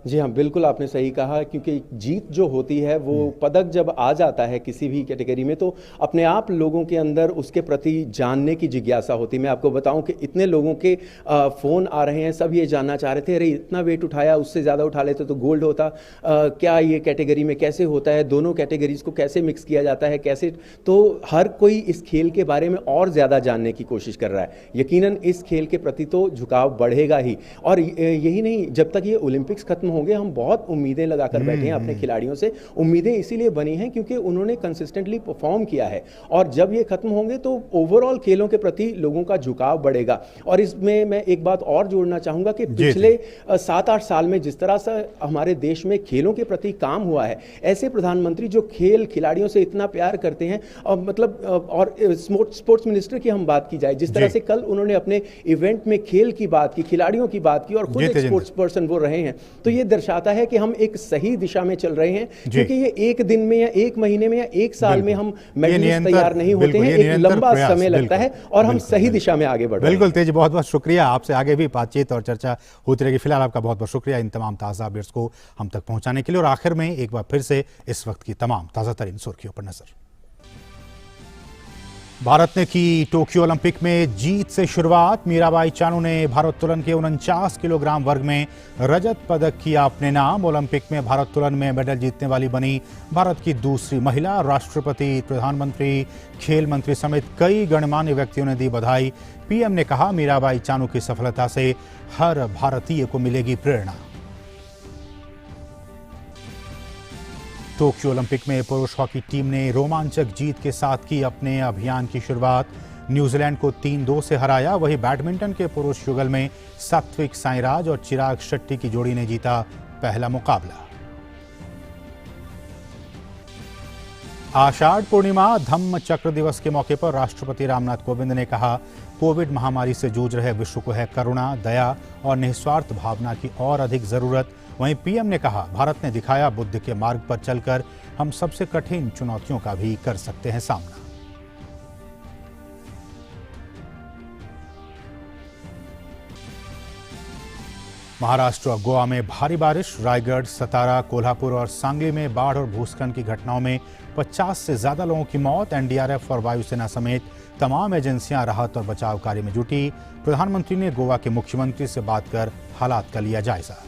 जी हाँ, बिल्कुल आपने सही कहा, क्योंकि जीत जो होती है वो पदक जब आ जाता है किसी भी कैटेगरी में तो अपने आप लोगों के अंदर उसके प्रति जानने की जिज्ञासा होती है। मैं आपको बताऊं कि इतने लोगों के फ़ोन आ रहे हैं, सब ये जानना चाह रहे थे, अरे इतना वेट उठाया, उससे ज़्यादा उठा लेते तो गोल्ड होता, क्या ये कैटेगरी में कैसे होता है, दोनों कैटेगरीज को कैसे मिक्स किया जाता है, कैसे। तो हर कोई इस खेल के बारे में और ज़्यादा जानने की कोशिश कर रहा है। यकीनन इस खेल के प्रति तो झुकाव बढ़ेगा ही। और यही नहीं, जब तक ये ओलंपिक्स खत्म होंगे हम बहुत उम्मीदें लगाकर बैठे हैं अपने खिलाड़ियों से। उम्मीदें इसीलिए बनी हैं क्योंकि उन्होंने कंसिस्टेंटली परफॉर्म किया है और जब ये खत्म होंगे तो ओवरऑल खेलों के प्रति लोगों का झुकाव बढ़ेगा। और इसमें मैं एक बात और जोड़ना चाहूंगा कि पिछले 7-8 साल में जिस तरह से हमारे देश में खेलों के प्रति काम हुआ है, ऐसे प्रधानमंत्री जो खेल खिलाड़ियों से इतना प्यार करते हैं, और स्पोर्ट्स मिनिस्टर की हम बात की जाए, जिस तरह से कल उन्होंने अपने इवेंट में खेल की बात की, खिलाड़ियों की बात की और खुद एक स्पोर्ट्स पर्सन वो रहे हैं, तो ये दर्शाता है कि हम एक सही दिशा में चल रहे हैं। क्योंकि ये एक दिन में या एक महीने में या एक साल में हम मेडलिस्ट तैयार नहीं होते हैं, एक लंबा समय लगता है और हम सही दिशा में आगे बढ़ रहे हैं। बिल्कुल तेज, बहुत बहुत शुक्रिया। आपसे आगे भी बातचीत और चर्चा होती रहेगी। फिलहाल आपका बहुत बहुत शुक्रिया इन तमाम ताज़ा अपडेट्स को हम तक पहुंचाने के लिए। और आखिर में एक बार फिर से इस वक्त की तमाम ताज़ा तरीन सुर्खियों पर नजर। भारत ने की टोक्यो ओलंपिक में जीत से शुरुआत। मीराबाई चानू ने भारोत्तोलन के 49 किलोग्राम वर्ग में रजत पदक किया अपने नाम। ओलंपिक में भारोत्तोलन में मेडल जीतने वाली बनी भारत की दूसरी महिला। राष्ट्रपति, प्रधानमंत्री, खेल मंत्री समेत कई गणमान्य व्यक्तियों ने दी बधाई। पीएम ने कहा, मीराबाई चानू की सफलता से हर भारतीय को मिलेगी प्रेरणा। टोक्यो ओलंपिक में पुरुष हॉकी टीम ने रोमांचक जीत के साथ की अपने अभियान की शुरुआत। न्यूजीलैंड को 3-2 से हराया। वहीं बैडमिंटन के पुरुष युगल में सात्विक साईराज और चिराग शेट्टी की जोड़ी ने जीता पहला मुकाबला। आषाढ़ पूर्णिमा धम्म चक्र दिवस के मौके पर राष्ट्रपति रामनाथ कोविंद ने कहा, कोविड महामारी से जूझ रहे विश्व को है करुणा, दया और निस्वार्थ भावना की और अधिक जरूरत। वहीं पीएम ने कहा, भारत ने दिखाया बुद्ध के मार्ग पर चलकर हम सबसे कठिन चुनौतियों का भी कर सकते हैं सामना। महाराष्ट्र और गोवा में भारी बारिश। रायगढ़, सतारा, कोल्हापुर और सांगली में बाढ़ और भूस्खलन की घटनाओं में 50 से ज्यादा लोगों की मौत। एनडीआरएफ और वायुसेना समेत तमाम एजेंसियां राहत और बचाव कार्य में जुटी। प्रधानमंत्री ने गोवा के मुख्यमंत्री से बात कर हालात का लिया जायजा।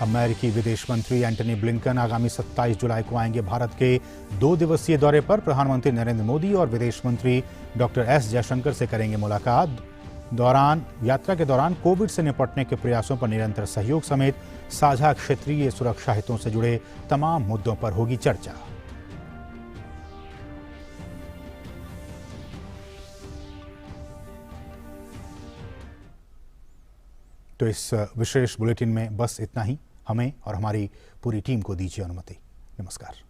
अमेरिकी विदेश मंत्री एंटनी ब्लिंकन आगामी 27 जुलाई को आएंगे भारत के 2 दिवसीय दौरे पर। प्रधानमंत्री नरेंद्र मोदी और विदेश मंत्री डॉक्टर एस जयशंकर से करेंगे मुलाकात। यात्रा के दौरान कोविड से निपटने के प्रयासों पर निरंतर सहयोग समेत साझा क्षेत्रीय सुरक्षा हितों से जुड़े तमाम मुद्दों पर होगी चर्चा। तो इस विशेष बुलेटिन में बस इतना ही। हमें और हमारी पूरी टीम को दीजिए अनुमति। नमस्कार।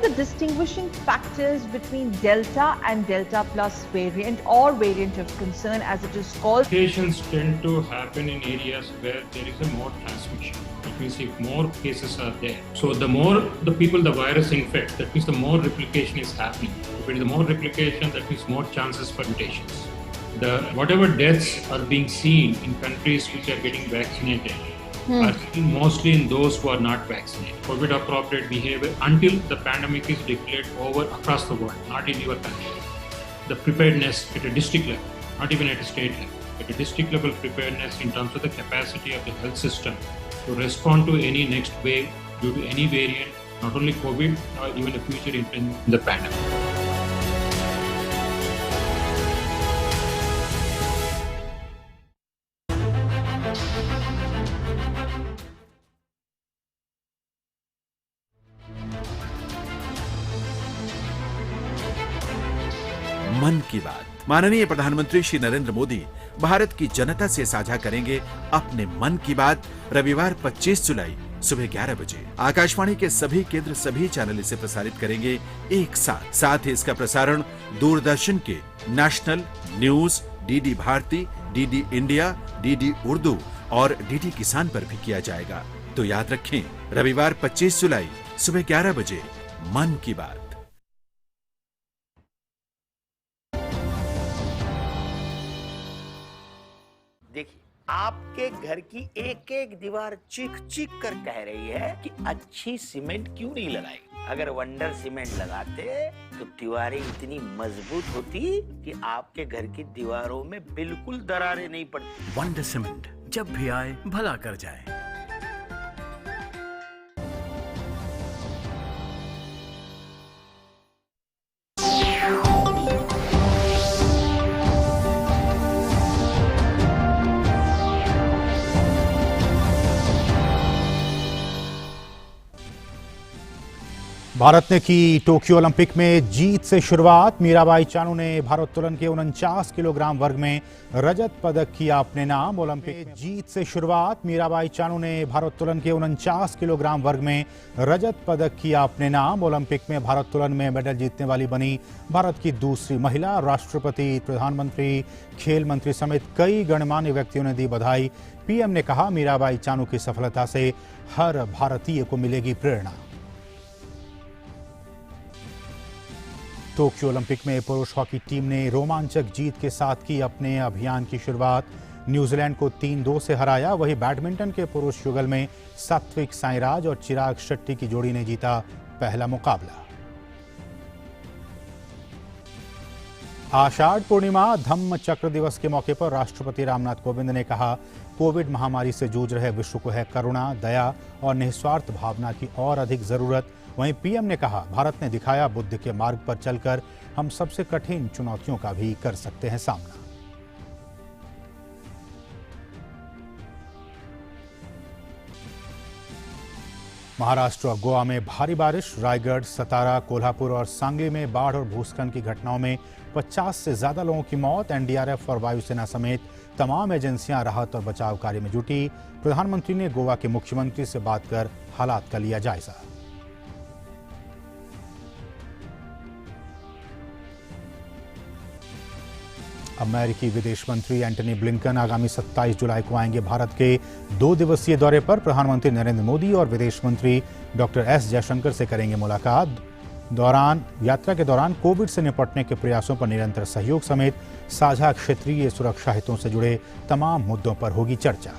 the distinguishing factors between Delta and Delta Plus variant or variant of concern as it is called? Mutations tend to happen in areas where there is a more transmission. That means if more cases are there. So the more the people the virus infects, that means the more replication is happening. If it is more replication, that means more chances for mutations. Whatever deaths are being seen in countries which are getting vaccinated are seen mostly in those who are not vaccinated. COVID appropriate behavior until the pandemic is declared over across the world, not in your country. The preparedness at a district level, not even at a state level, at a district level preparedness in terms of the capacity of the health system to respond to any next wave due to any variant, not only COVID, or even a future in the pandemic. मन की बात। माननीय प्रधानमंत्री श्री नरेंद्र मोदी भारत की जनता से साझा करेंगे अपने मन की बात रविवार 25 जुलाई सुबह 11 बजे। आकाशवाणी के सभी केंद्र सभी चैनल इसे प्रसारित करेंगे एक साथ। साथ ही इसका प्रसारण दूरदर्शन के national news, DD Bharati, DD India, DD Urdu और डीडी किसान पर भी किया जाएगा। तो याद रखें, रविवार 25 जुलाई सुबह 11 बजे मन की बात। देखिए, आपके घर की एक एक दीवार चीख चीख कर कह रही है कि अच्छी सीमेंट क्यों नहीं लगाई। अगर वंडर सीमेंट लगाते तो दीवारें इतनी मजबूत होती कि आपके घर की दीवारों में बिल्कुल दरारें नहीं पड़ती। वंडर सीमेंट, जब भी आए भला कर जाए। भारत ने की टोक्यो ओलंपिक में जीत से शुरुआत। मीराबाई चानू ने भारोत्तोलन के 49 किलोग्राम वर्ग में रजत पदक किया अपने नाम। ओलंपिक में जीत से शुरुआत। मीराबाई चानू ने भारोत्तोलन के 49 किलोग्राम वर्ग में रजत पदक किया अपने नाम। ओलंपिक में भारोत्तोलन में मेडल जीतने वाली बनी भारत की दूसरी महिला। राष्ट्रपति, प्रधानमंत्री, खेल मंत्री समेत कई गणमान्य व्यक्तियों ने दी बधाई। पीएम ने कहा, मीराबाई चानू की सफलता से हर भारतीय को मिलेगी प्रेरणा। टोक्यो ओलंपिक में पुरुष हॉकी टीम ने रोमांचक जीत के साथ की अपने अभियान की शुरुआत। न्यूजीलैंड को 3-2 से हराया। वहीं बैडमिंटन के पुरुष युगल में सात्विक साईराज और चिराग शेट्टी की जोड़ी ने जीता पहला मुकाबला। आषाढ़ पूर्णिमा धम्म चक्र दिवस के मौके पर राष्ट्रपति रामनाथ कोविंद ने कहा, कोविड महामारी से जूझ रहे विश्व को है करुणा, दया और निस्वार्थ भावना की और अधिक जरूरत। वहीं पीएम ने कहा, भारत ने दिखाया बुद्ध के मार्ग पर चलकर हम सबसे कठिन चुनौतियों का भी कर सकते हैं सामना। महाराष्ट्र और गोवा में भारी बारिश। रायगढ़, सतारा, कोल्हापुर और सांगली में बाढ़ और भूस्खलन की घटनाओं में 50 से ज्यादा लोगों की मौत। एनडीआरएफ और वायुसेना समेत तमाम एजेंसियां राहत और बचाव कार्य में जुटी। प्रधानमंत्री ने गोवा के मुख्यमंत्री से बात कर हालात का लिया जायजा। अमेरिकी विदेश मंत्री एंटनी ब्लिंकन आगामी 27 जुलाई को आएंगे भारत के 2 दिवसीय दौरे पर। प्रधानमंत्री नरेंद्र मोदी और विदेश मंत्री डॉक्टर एस जयशंकर से करेंगे मुलाकात। यात्रा के दौरान कोविड से निपटने के प्रयासों पर निरंतर सहयोग समेत साझा क्षेत्रीय सुरक्षा हितों से जुड़े तमाम मुद्दों पर होगी चर्चा।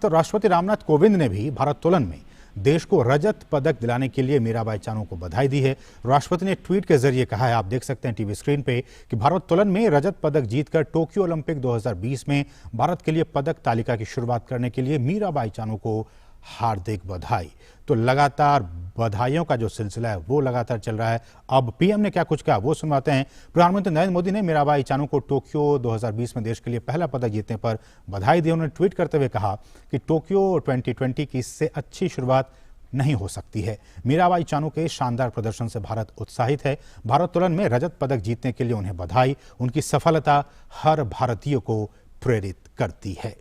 तो राष्ट्रपति रामनाथ कोविंद ने भी भारोत्तोलन में देश को रजत पदक दिलाने के लिए मीराबाई चानू को बधाई दी है। राष्ट्रपति ने ट्वीट के जरिए कहा है, आप देख सकते हैं टीवी स्क्रीन पे, कि भारोत्तोलन में रजत पदक जीतकर टोक्यो ओलंपिक 2020 में भारत के लिए पदक तालिका की शुरुआत करने के लिए मीराबाई चानू को हार्दिक बधाई। तो लगातार बधाइयों का जो सिलसिला है वो लगातार चल रहा है। अब पीएम ने क्या कुछ कहा वो सुनवाते हैं। प्रधानमंत्री नरेंद्र मोदी ने मीराबाई चानू को टोक्यो 2020 में देश के लिए पहला पदक जीतने पर बधाई दी। उन्होंने ट्वीट करते हुए कहा कि टोक्यो 2020 की इससे अच्छी शुरुआत नहीं हो सकती है। मीराबाई चानू के शानदार प्रदर्शन से भारत उत्साहित है। भारोत्तोलन में रजत पदक जीतने के लिए उन्हें बधाई। उनकी सफलता हर भारतीय को प्रेरित करती है।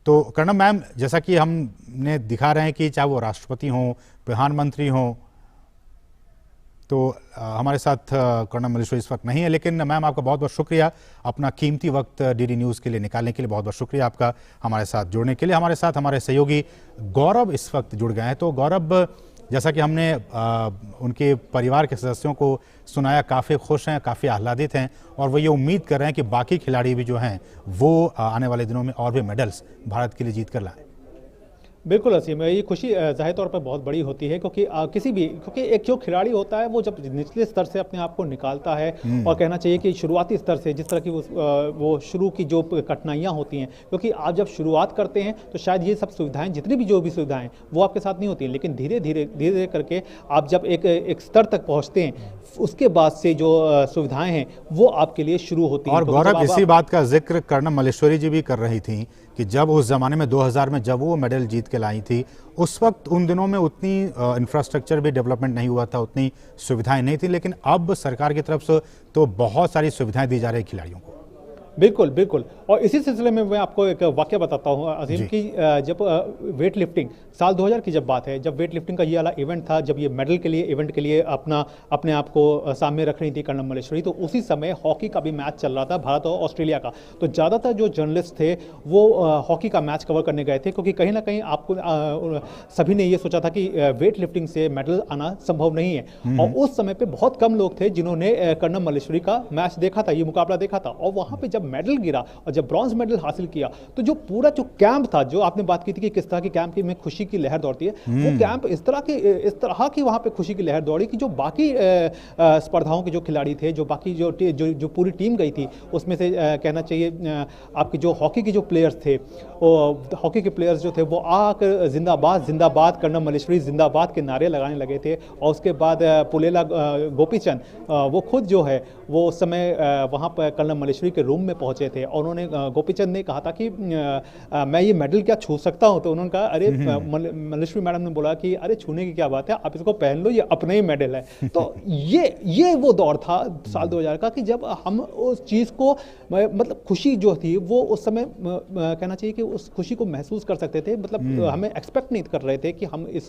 तो कर्णम मैम, जैसा कि हमने दिखा रहे हैं कि चाहे वो राष्ट्रपति हों, प्रधानमंत्री हों, तो हमारे साथ कर्णम मल्लेश्वरी इस वक्त नहीं है, लेकिन मैम आपका बहुत बहुत शुक्रिया अपना कीमती वक्त डीडी न्यूज़ के लिए निकालने के लिए। बहुत बहुत शुक्रिया आपका हमारे साथ जुड़ने के लिए। हमारे साथ हमारे सहयोगी गौरव इस वक्त जुड़ गए हैं। तो गौरव, जैसा कि हमने उनके परिवार के सदस्यों को सुनाया, काफ़ी खुश हैं, काफ़ी आह्लादित हैं और वो ये उम्मीद कर रहे हैं कि बाकी खिलाड़ी भी जो हैं वो आने वाले दिनों में और भी मेडल्स भारत के लिए जीत कर लाएं। बिल्कुल असीम, ये खुशी जाहिर तौर पर बहुत बड़ी होती है क्योंकि क्योंकि एक जो खिलाड़ी होता है वो जब निचले स्तर से अपने आप को निकालता है और कहना चाहिए कि शुरुआती स्तर से जिस तरह की वो शुरू की जो कठिनाइयाँ होती हैं, क्योंकि आप जब शुरुआत करते हैं तो शायद ये सब सुविधाएं, जितनी भी जो भी सुविधाएं वो आपके साथ नहीं होती हैं, लेकिन धीरे धीरे करके आप जब एक स्तर तक पहुँचते हैं उसके बाद से जो सुविधाएं हैं वो आपके लिए शुरू होती हैं। और गौरव, इसी बात का जिक्र कर्णम मल्लेश्वरी जी भी कर रही थी कि जब उस ज़माने में 2000 में जब वो मेडल जीत के लाई थी, उस वक्त उन दिनों में उतनी इंफ्रास्ट्रक्चर भी डेवलपमेंट नहीं हुआ था, उतनी सुविधाएं नहीं थी, लेकिन अब सरकार की तरफ से तो बहुत सारी सुविधाएं दी जा रही खिलाड़ियों को। बिल्कुल बिल्कुल। और इसी सिलसिले में मैं आपको एक वाक़या बताता हूँ अजीम की, जब वेट लिफ्टिंग साल 2000 की जब बात है, जब वेट लिफ्टिंग का ये वाला इवेंट था, जब ये मेडल के लिए इवेंट के लिए अपने आप को सामने रख रही थी कर्णम मल्लेश्वरी, तो उसी समय हॉकी का भी मैच चल रहा था, भारत और ऑस्ट्रेलिया का। तो ज़्यादातर जो जर्नलिस्ट थे वो हॉकी का मैच कवर करने गए थे, क्योंकि कहीं ना कहीं आपको सभी ने ये सोचा था कि वेट लिफ्टिंग से मेडल आना संभव नहीं है। और उस समय पर बहुत कम लोग थे जिन्होंने कर्णम मल्लेश्वरी का मैच देखा था, ये मुकाबला देखा था। और वहाँ पर जब मेडल गिरा और जब ब्रॉन्ज मेडल हासिल किया तो जो पूरा जो कैंप था, जो आपने बात की थी कि किस तरह के कैंप में खुशी की लहर दौड़ती है, वो कैंप इस तरह की वहां पे खुशी की लहर दौड़ी कि जो बाकी स्पर्धाओं के जो खिलाड़ी थे, जो बाकी जो पूरी टीम गई थी, उसमें से कहना चाहिए आपके जो हॉकी के जो प्लेयर्स थे, हॉकी के प्लेयर्स जो थे वो आकर जिंदाबाद जिंदाबाद कर्णम मल्लेश्वरी जिंदाबाद के नारे लगाने लगे थे। और उसके बाद पुलेला गोपीचंद वो खुद जो है वो उस समय वहाँ पर कर्णम मल्लेश्वरी के रूम में पहुंचे थे और उन्होंने गोपीचंद ने कहा था कि मैं ये मेडल क्या छू सकता हूं? तो उन्होंने कहा अरे मल्लेश्वरी मैडम ने बोला कि अरे छूने की क्या बात है, आप इसको पहन लो, ये अपना ही मेडल है। तो ये वो दौर था साल 2000 का कि जब हम उस चीज़ को मतलब खुशी जो थी वो उस समय कहना चाहिए कि उस खुशी को महसूस कर सकते थे। मतलब हमें एक्सपेक्ट नहीं कर रहे थे कि हम इस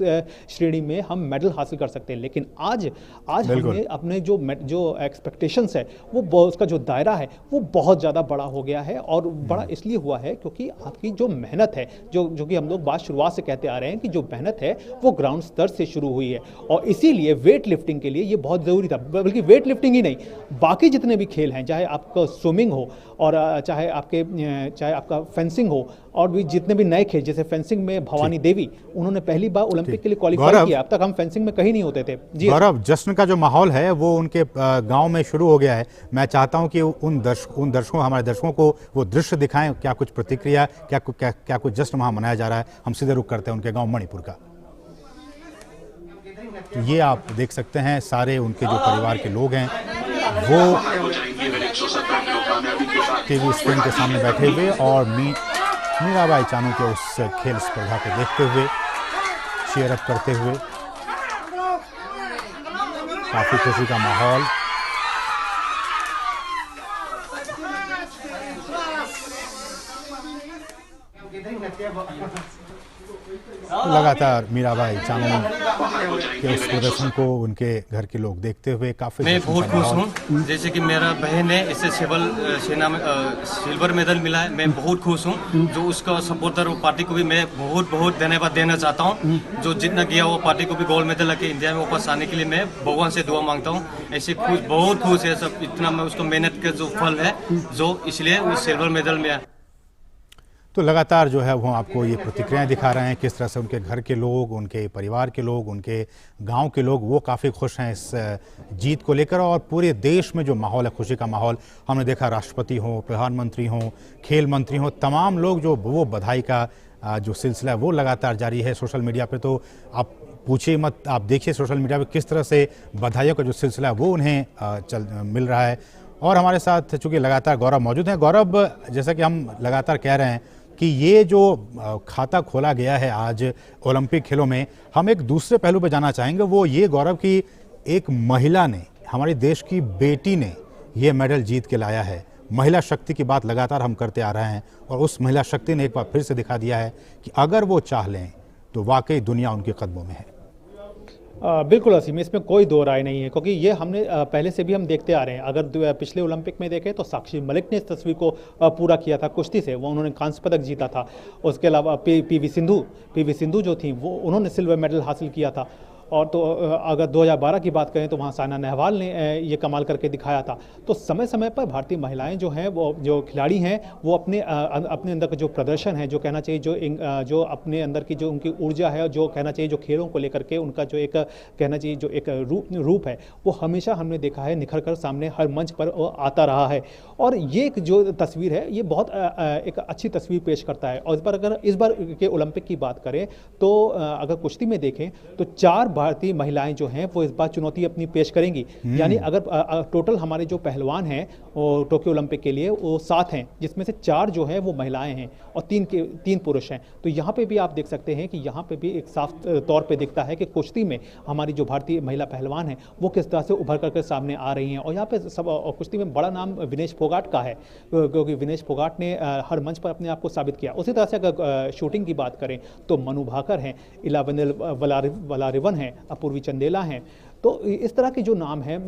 श्रेणी में हम मेडल हासिल कर सकते हैं, लेकिन आज हमने अपने जो एक्सपेक्टेशंस है वो उसका जो दायरा है वो बहुत ज़्यादा बड़ा हो गया है। और बड़ा इसलिए हुआ है क्योंकि आपकी जो मेहनत है, जो कि हम लोग बात शुरुआत से कहते आ रहे हैं कि जो मेहनत है वो ग्राउंड स्तर से शुरू हुई है। और इसीलिए वेट लिफ्टिंग के लिए ये बहुत ज़रूरी था। बल्कि वेट लिफ्टिंग ही नहीं, बाकी जितने भी खेल हैं, चाहे आपका स्विमिंग हो और चाहे आपका फेंसिंग हो, और भी जितने भी नए खेल, जैसे फेंसिंग में भवानी देवी, उन्होंने पहली बार ओलंपिक के लिए क्वालिफाई किया। अब तक हम फेंसिंग में कहीं नहीं होते थे। जी गौरव, जश्न का जो माहौल है वो उनके गांव में शुरू हो गया है। मैं चाहता हूं कि उन दर्शकों, हमारे दर्शकों को वो दृश्य दिखाएं, क्या कुछ प्रतिक्रिया, क्या कुछ जश्न वहां मनाया जा रहा है। हम सीधे रुख करते हैं उनके गांव मणिपुर का। तो ये आप देख सकते हैं, सारे उनके जो परिवार के लोग हैं वो टीवी स्क्रीन के सामने बैठे हुए और मीराबाई चानू के उस खेल स्पर्धा को देखते हुए, चीयर अप करते हुए, काफी खुशी का माहौल। लगातार मीराबाई चानू के उस प्रदर्शन को उनके घर के लोग देखते हुए काफी मैं बहुत खुश हूँ। जैसे कि मेरा बहन है, इसे सेना में सिल्वर मेडल मिला है, मैं बहुत खुश हूँ। जो उसका सपोर्टर वो पार्टी को भी मैं बहुत बहुत धन्यवाद देना चाहता हूँ। जो जितना किया वो पार्टी को भी गोल्ड मेडल लाके इंडिया में वापस आने के लिए मैं भगवान से दुआ मांगता हूँ। ऐसे खुश, बहुत खुश है सब, इतना मैं उसको मेहनत का जो फल है जो इसलिए वो सिल्वर मेडल में। तो लगातार जो है वो आपको ये प्रतिक्रियाएं दिखा रहे हैं, किस तरह से उनके घर के लोग, उनके परिवार के लोग, उनके गांव के लोग वो काफ़ी खुश हैं इस जीत को लेकर। और पूरे देश में जो माहौल है, खुशी का माहौल, हमने देखा राष्ट्रपति हो, प्रधानमंत्री हो, खेल मंत्री हो, तमाम लोग जो वो बधाई का जो सिलसिला है वो लगातार जारी है। सोशल मीडिया पर तो आप पूछिए मत, आप देखिए सोशल मीडिया पर किस तरह से बधाइयों का जो सिलसिला है वो उन्हें मिल रहा है। और हमारे साथ चूँकि लगातार गौरव मौजूद हैं। गौरव, जैसा कि हम लगातार कह रहे हैं कि ये जो खाता खोला गया है आज ओलंपिक खेलों में, हम एक दूसरे पहलू पर जाना चाहेंगे। वो ये गौरव की एक महिला ने, हमारे देश की बेटी ने ये मेडल जीत के लाया है। महिला शक्ति की बात लगातार हम करते आ रहे हैं और उस महिला शक्ति ने एक बार फिर से दिखा दिया है कि अगर वो चाह लें तो वाकई दुनिया उनके कदमों में है। बिल्कुल असीम, इसमें कोई दो राय नहीं है, क्योंकि ये हमने पहले से भी हम देखते आ रहे हैं। अगर पिछले ओलंपिक में देखें तो साक्षी मलिक ने इस तस्वीर को पूरा किया था कुश्ती से, वो उन्होंने कांस्य पदक जीता था। उसके अलावा पीवी सिंधु जो थी वो उन्होंने सिल्वर मेडल हासिल किया था। और तो अगर 2012 की बात करें तो वहाँ साइना नेहवाल ने ये कमाल करके दिखाया था। तो समय समय पर भारतीय महिलाएं जो हैं, वो जो खिलाड़ी हैं, वो अपने अंदर का जो प्रदर्शन है, जो कहना चाहिए, जो अपने अंदर की जो उनकी ऊर्जा है, जो कहना चाहिए, जो खेलों को लेकर के उनका जो एक कहना चाहिए जो एक रूप है, वो हमेशा हमने देखा है निखर कर सामने हर मंच पर आता रहा है। और ये जो तस्वीर है ये बहुत एक अच्छी तस्वीर पेश करता है। और अगर इस बार के ओलंपिक की बात करें तो अगर कुश्ती में देखें तो 4 भारतीय महिलाएं जो हैं वो इस बार चुनौती अपनी पेश करेंगी। यानी अगर टोटल हमारे जो पहलवान हैं टोक्यो ओलंपिक के लिए वो 7 हैं, जिसमें से 4 जो हैं वो महिलाएं हैं और 3 पुरुष हैं। तो यहाँ पे भी आप देख सकते हैं कि यहाँ पे भी एक साफ तौर पे दिखता है कि कुश्ती में हमारी जो भारतीय महिला पहलवान हैं वो किस तरह से उभर करके सामने आ रही हैं। और यहाँ पे सब कुश्ती में बड़ा नाम विनेश फोगाट का है, क्योंकि विनेश फोगाट ने हर मंच पर अपने आप को साबित किया। उसी तरह से अगर शूटिंग की बात करें तो मनु भाकर हैं, इलावेनिल वलारिवन हैं, अपूर्वी चंदेला हैं। तो इस तरह के जो नाम हैं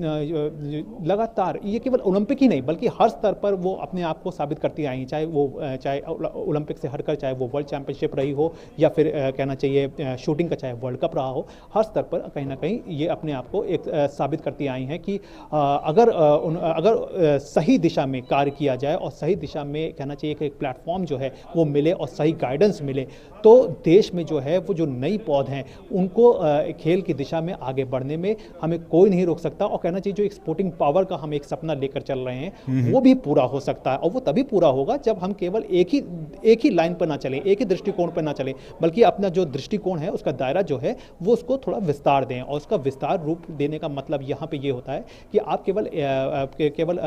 लगातार ये केवल ओलंपिक ही नहीं बल्कि हर स्तर पर वो अपने आप को साबित करती आई हैं, चाहे ओलंपिक से हटकर चाहे वो वर्ल्ड चैंपियनशिप रही हो या फिर कहना चाहिए शूटिंग का चाहे वर्ल्ड कप रहा हो, हर स्तर पर कहीं ना कहीं ये अपने आप को एक साबित करती आई हैं कि अगर सही दिशा में कार्य किया जाए और सही दिशा में कहना चाहिए कि एक प्लेटफॉर्म जो है वो मिले और सही गाइडेंस मिले तो देश में जो है वो जो नई पौध हैं उनको खेल की दिशा में आगे बढ़ने में हमें कोई नहीं रोक सकता। और कहना चाहिए जो एक्सपोर्टिंग पावर का हम एक सपना लेकर चल रहे हैं वो भी पूरा हो सकता है। और वो तभी पूरा होगा जब हम केवल एक ही लाइन पर ना चलें, एक ही दृष्टिकोण पर ना चलें, बल्कि अपना जो दृष्टिकोण है उसका दायरा जो है वो उसको थोड़ा विस्तार दें। और उसका विस्तार रूप देने का मतलब यहाँ पे ये होता है कि आप केवल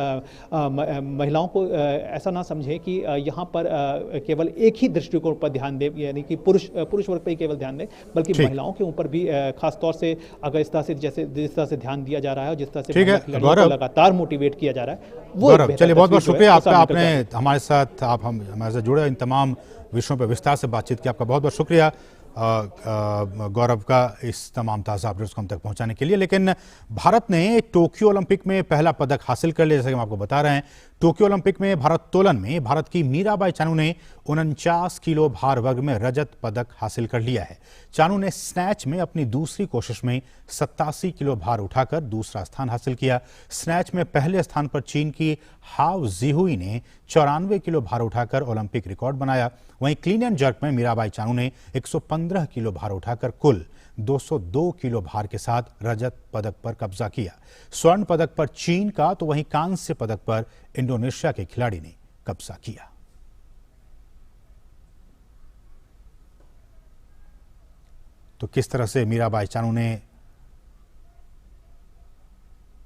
महिलाओं को ऐसा ना समझें कि यहाँ पर केवल एक ही दृष्टिकोण पर ध्यान दें, यानी कि पुरुष वर्ग पर ही केवल ध्यान दें, बल्कि महिलाओं के ऊपर भी खास तौर से अगर इस तरह से जिस तरह से ध्यान दिया जा रहा है और जिस तरह से खिलाड़ियों को लगातार मोटिवेट किया जा रहा है वो। गौरव, चलिए बहुत बहुत शुक्रिया आपका, आपने हमारे साथ हमारे साथ जुड़े, इन तमाम विषयों पर विस्तार से बातचीत की। आपका बहुत बहुत शुक्रिया गौरव का इस तमाम ताज़ा अपडेट्स को हम तक पहुंचाने के लिए। लेकिन भारत ने टोक्यो ओलंपिक में पहला पदक हासिल कर लिया, जैसे कि हम आपको बता रहे हैं। टोक्यो ओलंपिक में भारोत्तोलन में भारत की मीराबाई चानू ने 49 किलो भार वर्ग में रजत पदक हासिल कर लिया है। चानू ने स्नैच में अपनी दूसरी कोशिश में 87 किलो भार उठाकर दूसरा स्थान हासिल किया। स्नैच में पहले स्थान पर चीन की हाओ जिहुई ने 94 किलो भार उठाकर ओलंपिक रिकॉर्ड बनाया। वहीं क्लीन एंड जर्क में मीराबाई चानू ने 115 किलो भार उठाकर कुल 202 किलो भार के साथ रजत पदक पर कब्जा किया। स्वर्ण पदक पर चीन का तो वहीं कांस्य पदक पर इंडोनेशिया के खिलाड़ी ने कब्जा किया। तो किस तरह से मीराबाई चानू ने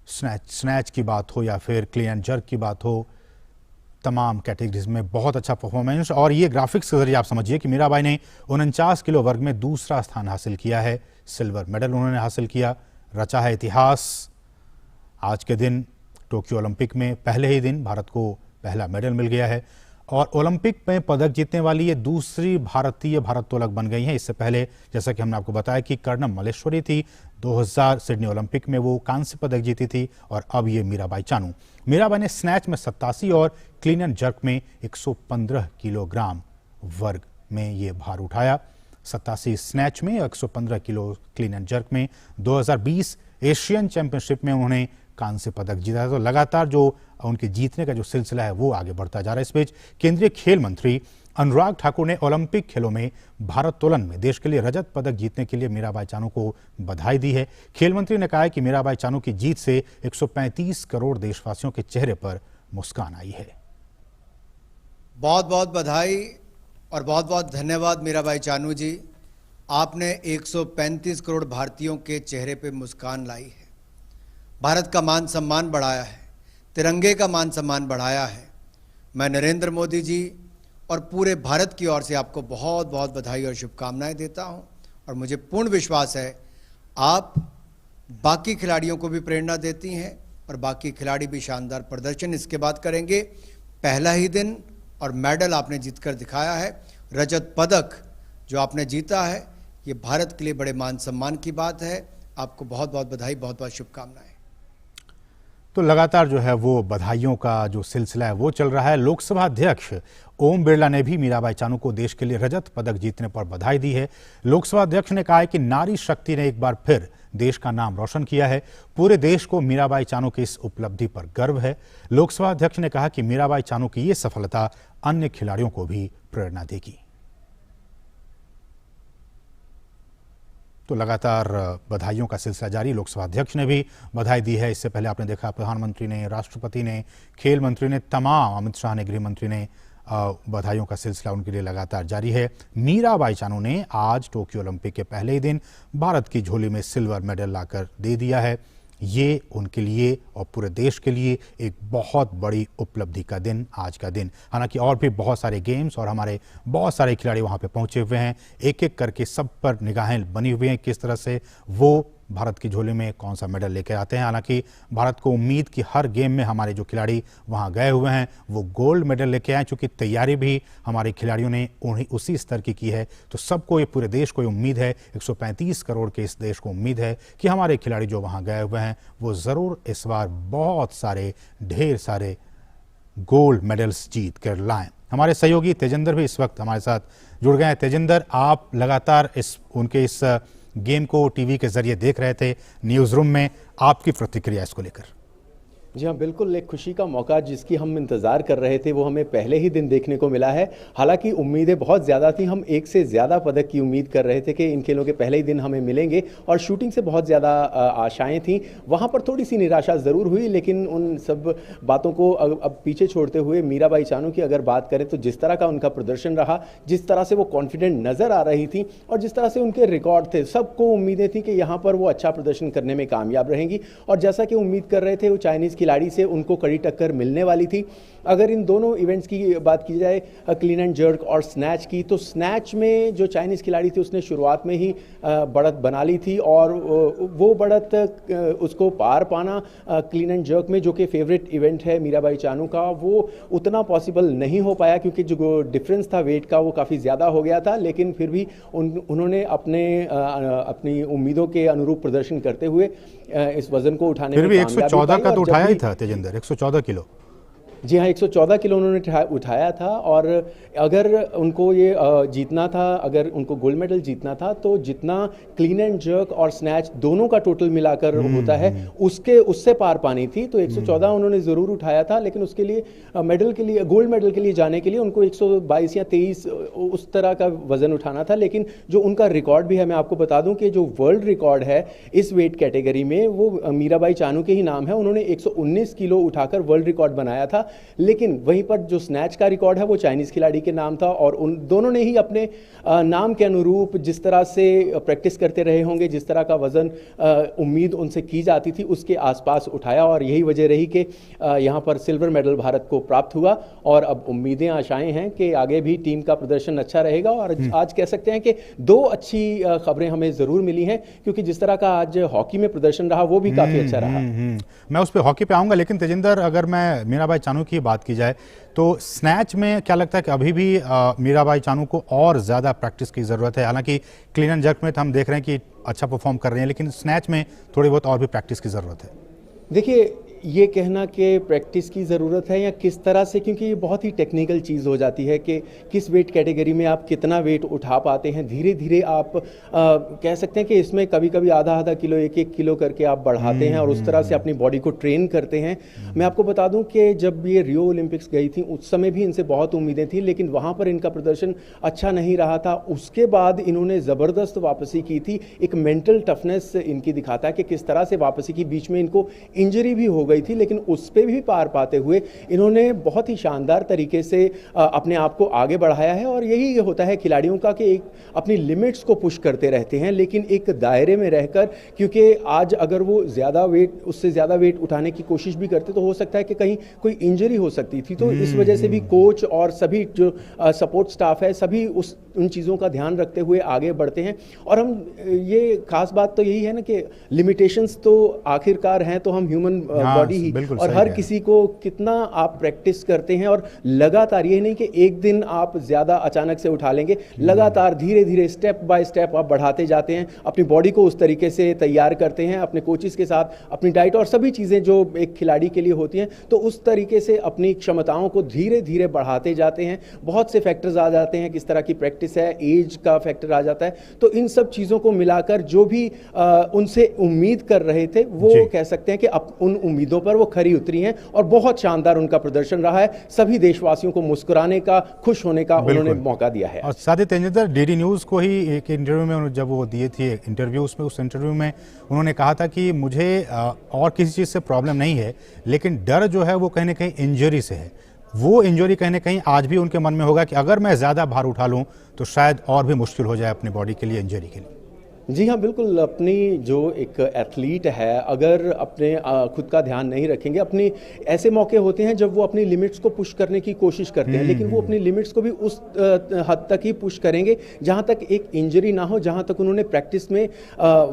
स्नैच की बात हो या फिर क्लीन एंड जर्क की बात हो, तमाम कैटेगरीज में बहुत अच्छा परफॉर्मेंस। और ये ग्राफिक्स के जरिए आप समझिए कि मीराबाई ने 49 किलो वर्ग में दूसरा स्थान हासिल किया है। सिल्वर मेडल उन्होंने हासिल किया, रचा है इतिहास। आज के दिन टोक्यो ओलंपिक में पहले ही दिन भारत को पहला मेडल मिल गया है और ओलंपिक में पदक जीतने वाली ये दूसरी भारतीय भारोत्तोलक बन गई हैं। इससे पहले जैसा कि हमने आपको बताया कि कर्णम मल्लेश्वरी थी, 2000 सिडनी ओलंपिक में वो कांस्य पदक जीती थी और अब ये मीराबाई चानू। मीराबाई ने स्नैच में 87 और क्लीन एंड जर्क में 115 किलोग्राम वर्ग में ये भार उठाया। 87 स्नैच में, 115 किलो क्लीन एंड जर्क में। 2020 एशियन चैंपियनशिप में उन्होंने कांस्य पदक जीता। तो लगातार जो उनके जीतने का जो सिलसिला है वो आगे बढ़ता जा रहा है। इस बीच केंद्रीय खेल मंत्री अनुराग ठाकुर ने ओलंपिक खेलों में भारोत्तोलन में देश के लिए रजत पदक जीतने के लिए मीराबाई चानू को बधाई दी है। खेल मंत्री ने कहा है कि मीराबाई चानू की जीत से 135 करोड़ देशवासियों के चेहरे पर मुस्कान आई है। बहुत बहुत बधाई और बहुत बहुत धन्यवाद मीराबाई चानू जी। आपने 135 करोड़ भारतीयों के चेहरे पे मुस्कान लाई है, भारत का मान सम्मान बढ़ाया है, तिरंगे का मान सम्मान बढ़ाया है। मैं नरेंद्र मोदी जी और पूरे भारत की ओर से आपको बहुत बहुत बधाई और शुभकामनाएं देता हूं और मुझे पूर्ण विश्वास है आप बाकी खिलाड़ियों को भी प्रेरणा देती हैं और बाकी खिलाड़ी भी शानदार प्रदर्शन इसके बाद करेंगे। पहला ही दिन और मेडल आपने जीतकर दिखाया है। रजत पदक जो आपने जीता है, ये भारत के लिए बड़े मान सम्मान की बात है। आपको बहुत बहुत बधाई, बहुत बहुत शुभकामनाएं। तो लगातार जो है वो बधाइयों का जो सिलसिला है वो चल रहा है। लोकसभा अध्यक्ष ओम बिरला ने भी मीराबाई चानू को देश के लिए रजत पदक जीतने पर बधाई दी है। लोकसभा अध्यक्ष ने कहा है कि नारी शक्ति ने एक बार फिर देश का नाम रोशन किया है। पूरे देश को मीराबाई चानू की इस उपलब्धि पर गर्व है। लोकसभा अध्यक्ष ने कहा कि मीराबाई चानू की ये सफलता अन्य खिलाड़ियों को भी प्रेरणा देगी। तो लगातार बधाइयों का सिलसिला जारी। लोकसभा अध्यक्ष ने भी बधाई दी है। इससे पहले आपने देखा प्रधानमंत्री ने, राष्ट्रपति ने, खेल मंत्री ने, तमाम, अमित शाह ने, गृह मंत्री ने बधाइयों का सिलसिला उनके लिए लगातार जारी है। मीराबाई चानू ने आज टोक्यो ओलंपिक के पहले ही दिन भारत की झोली में सिल्वर मेडल लाकर दे दिया है। ये उनके लिए और पूरे देश के लिए एक बहुत बड़ी उपलब्धि का दिन आज का दिन। हालांकि और भी बहुत सारे गेम्स और हमारे बहुत सारे खिलाड़ी वहां पे पहुंचे हुए हैं। एक एक करके सब पर निगाहें बनी हुई हैं किस तरह से वो भारत की झोली में कौन सा मेडल लेकर आते हैं। हालांकि भारत को उम्मीद कि हर गेम में हमारे जो खिलाड़ी वहां गए हुए हैं वो गोल्ड मेडल लेके आए, चूंकि तैयारी भी हमारे खिलाड़ियों ने उन्हीं उसी स्तर की है। तो सबको, ये पूरे देश को उम्मीद है, 135 करोड़ के इस देश को उम्मीद है कि हमारे खिलाड़ी जो वहां गए हुए हैं वो ज़रूर इस बार बहुत सारे, ढेर सारे गोल्ड मेडल्स जीत कर लाएं। हमारे सहयोगी तेजिंदर भी इस वक्त हमारे साथ जुड़ गए हैं। तेजिंदर, आप लगातार उनके इस गेम को टीवी के जरिए देख रहे थे न्यूज़ रूम में, आपकी प्रतिक्रिया इसको लेकर? जी हाँ, बिल्कुल एक खुशी का मौका जिसकी हम इंतज़ार कर रहे थे वो हमें पहले ही दिन देखने को मिला है। हालांकि उम्मीदें बहुत ज़्यादा थी, हम एक से ज़्यादा पदक की उम्मीद कर रहे थे कि इन खेलों के पहले ही दिन हमें मिलेंगे और शूटिंग से बहुत ज़्यादा आशाएं थी। वहाँ पर थोड़ी सी निराशा ज़रूर हुई, लेकिन उन सब बातों को अब पीछे छोड़ते हुए मीराबाई चानू की अगर बात करें तो जिस तरह का उनका प्रदर्शन रहा, जिस तरह से वो कॉन्फिडेंट नज़र आ रही थी और जिस तरह से उनके रिकॉर्ड थे, सबको उम्मीदें थी कि यहाँ पर वो अच्छा प्रदर्शन करने में कामयाब रहेंगी। और जैसा कि उम्मीद कर रहे थे, वो चाइनीज़ खिलाड़ी से उनको कड़ी टक्कर मिलने वाली थी। अगर इन दोनों इवेंट्स की बात की जाए, क्लीन एंड जर्क और स्नैच की, तो स्नैच में जो चाइनीज़ खिलाड़ी थी उसने शुरुआत में ही बढ़त बना ली थी और वो बढ़त उसको पार पाना क्लीन एंड जर्क में, जो कि फेवरेट इवेंट है मीराबाई चानू का, वो उतना पॉसिबल नहीं हो पाया क्योंकि जो डिफरेंस था वेट का वो काफ़ी ज़्यादा हो गया था। लेकिन फिर भी उन्होंने अपनी उम्मीदों के अनुरूप प्रदर्शन करते हुए इस वजन को उठाने में कामयाबी पाई। 114 का तो उठाया ही था तेजिंदर, 114 किलो। जी हाँ, 114 किलो उन्होंने उठाया था। और अगर उनको ये जीतना था, अगर उनको गोल्ड मेडल जीतना था, तो जितना क्लीन एंड जर्क और स्नैच दोनों का टोटल मिलाकर होता है उससे पार पानी थी। तो 114 उन्होंने ज़रूर उठाया था, लेकिन उसके लिए मेडल के लिए, गोल्ड मेडल के लिए जाने के लिए उनको 122 या 23 उस तरह का वजन उठाना था। लेकिन जो उनका रिकॉर्ड भी है, मैं आपको बता दूं कि जो वर्ल्ड रिकॉर्ड है इस वेट कैटेगरी में वो मीराबाई चानू के ही नाम है। उन्होंने 119 किलो उठाकर वर्ल्ड रिकॉर्ड बनाया था। लेकिन वहीं पर जो स्नैच का रिकॉर्ड है वो चाइनीज़ खिलाड़ी के नाम था और उन दोनों ने ही अपने नाम के अनुरूप जिस तरह से प्रैक्टिस करते रहे होंगे, जिस तरह का वजन उम्मीद उनसे की जाती थी उसके आसपास उठाया और यही वजह रही कि यहाँ पर सिल्वर मेडल भारत को प्राप्त हुआ। और अब उम्मीदें, आशाएं हैं कि आगे भी टीम का प्रदर्शन अच्छा रहेगा। और आज कह सकते हैं कि दो अच्छी खबरें हमें ज़रूर मिली हैं, क्योंकि जिस तरह का आज हॉकी में प्रदर्शन रहा वो भी काफ़ी अच्छा रहा। मैं उस पर हॉकी पे आऊँगा, लेकिन तेजिंदर, अगर मैं मीराबाई चानू की बात की जाए तो स्नैच में क्या लगता है कि अभी भी मीराबाई चानू को और ज़्यादा प्रैक्टिस की ज़रूरत है? हालांकि क्लीन एंड जर्क में तो हम देख रहे हैं कि अच्छा परफॉर्म कर रहे हैं, लेकिन स्नैच में थोड़ी बहुत और भी प्रैक्टिस की ज़रूरत है। देखिए, ये कहना कि प्रैक्टिस की ज़रूरत है या किस तरह से, क्योंकि ये बहुत ही टेक्निकल चीज़ हो जाती है कि किस वेट कैटेगरी में आप कितना वेट उठा पाते हैं। धीरे धीरे आप कह सकते हैं कि इसमें कभी कभी आधा आधा किलो, एक एक किलो करके आप बढ़ाते हैं और उस तरह से अपनी बॉडी को ट्रेन करते हैं। मैं आपको बता दूं कि जब ये रियो ओलंपिक्स गई थी उस समय भी इनसे बहुत उम्मीदें थी, लेकिन वहाँ पर इनका प्रदर्शन अच्छा नहीं रहा था। उसके बाद इन्होंने ज़बरदस्त वापसी की थी। एक मेंटल टफनेस इनकी दिखाता है कि किस तरह से वापसी की। बीच में इनको इंजरी भी हो गई थी, लेकिन उस पे भी पार पाते हुए इन्होंने बहुत ही शानदार तरीके से अपने आप को आगे बढ़ाया है। और यही होता है खिलाड़ियों का कि एक अपनी लिमिट्स को पुश करते रहते हैं, लेकिन एक दायरे में रहकर, क्योंकि आज अगर वो ज़्यादा वेट, उससे ज़्यादा वेट उठाने की कोशिश भी करते तो हो सकता है कि कहीं कोई इंजरी हो सकती थी। तो इस वजह से भी कोच और सभी जो सपोर्ट स्टाफ है सभी उन चीज़ों का ध्यान रखते हुए आगे बढ़ते हैं। और हम ये खास बात तो यही है ना कि लिमिटेशंस तो आखिरकार हैं, तो हम ह्यूमन बॉडी ही, बिल्कुल और सही हर कह किसी को कितना आप प्रैक्टिस करते हैं और लगातार, ये नहीं कि एक दिन आप ज़्यादा अचानक से उठा लेंगे, लगातार धीरे धीरे स्टेप बाय स्टेप आप बढ़ाते जाते हैं, अपनी बॉडी को उस तरीके से तैयार करते हैं अपने कोचिज़ के साथ, अपनी डाइट और सभी चीज़ें जो एक खिलाड़ी के लिए होती हैं, तो उस तरीके से अपनी क्षमताओं को धीरे धीरे बढ़ाते जाते हैं। बहुत से फैक्टर्स आ जाते हैं, किस तरह की प्रैक्टिस है, एज का फैक्टर आ जाता है, तो इन सब चीज़ों को मिलाकर जो भी उनसे उम्मीद कर रहे थे वो कह सकते हैं कि अब उन उम्मीदों पर वो खरी उतरी हैं और बहुत शानदार उनका प्रदर्शन रहा है। सभी देशवासियों को मुस्कुराने का, खुश होने का उन्होंने मौका दिया है। और साथ ही तेजिंदर, डीडी न्यूज़ को ही एक इंटरव्यू में जब वो दिए थे इंटरव्यू, उसमें उस इंटरव्यू में उन्होंने कहा था कि मुझे और किसी चीज़ से प्रॉब्लम नहीं है, लेकिन डर जो है वो कहीं ना कहीं इंजरी से है। वो इंजरी कहीं ना कहीं आज भी उनके मन में होगा कि अगर मैं ज़्यादा भार उठा लूँ तो शायद और भी मुश्किल हो जाए अपनी बॉडी के लिए, इंजरी के लिए। जी हाँ, बिल्कुल। अपनी जो एक एथलीट है, अगर अपने खुद का ध्यान नहीं रखेंगे, अपनी ऐसे मौके होते हैं जब वो अपनी लिमिट्स को पुश करने की कोशिश करते हैं, लेकिन वो अपनी लिमिट्स को भी उस हद तक ही पुश करेंगे जहाँ तक एक इंजरी ना हो, जहाँ तक उन्होंने प्रैक्टिस में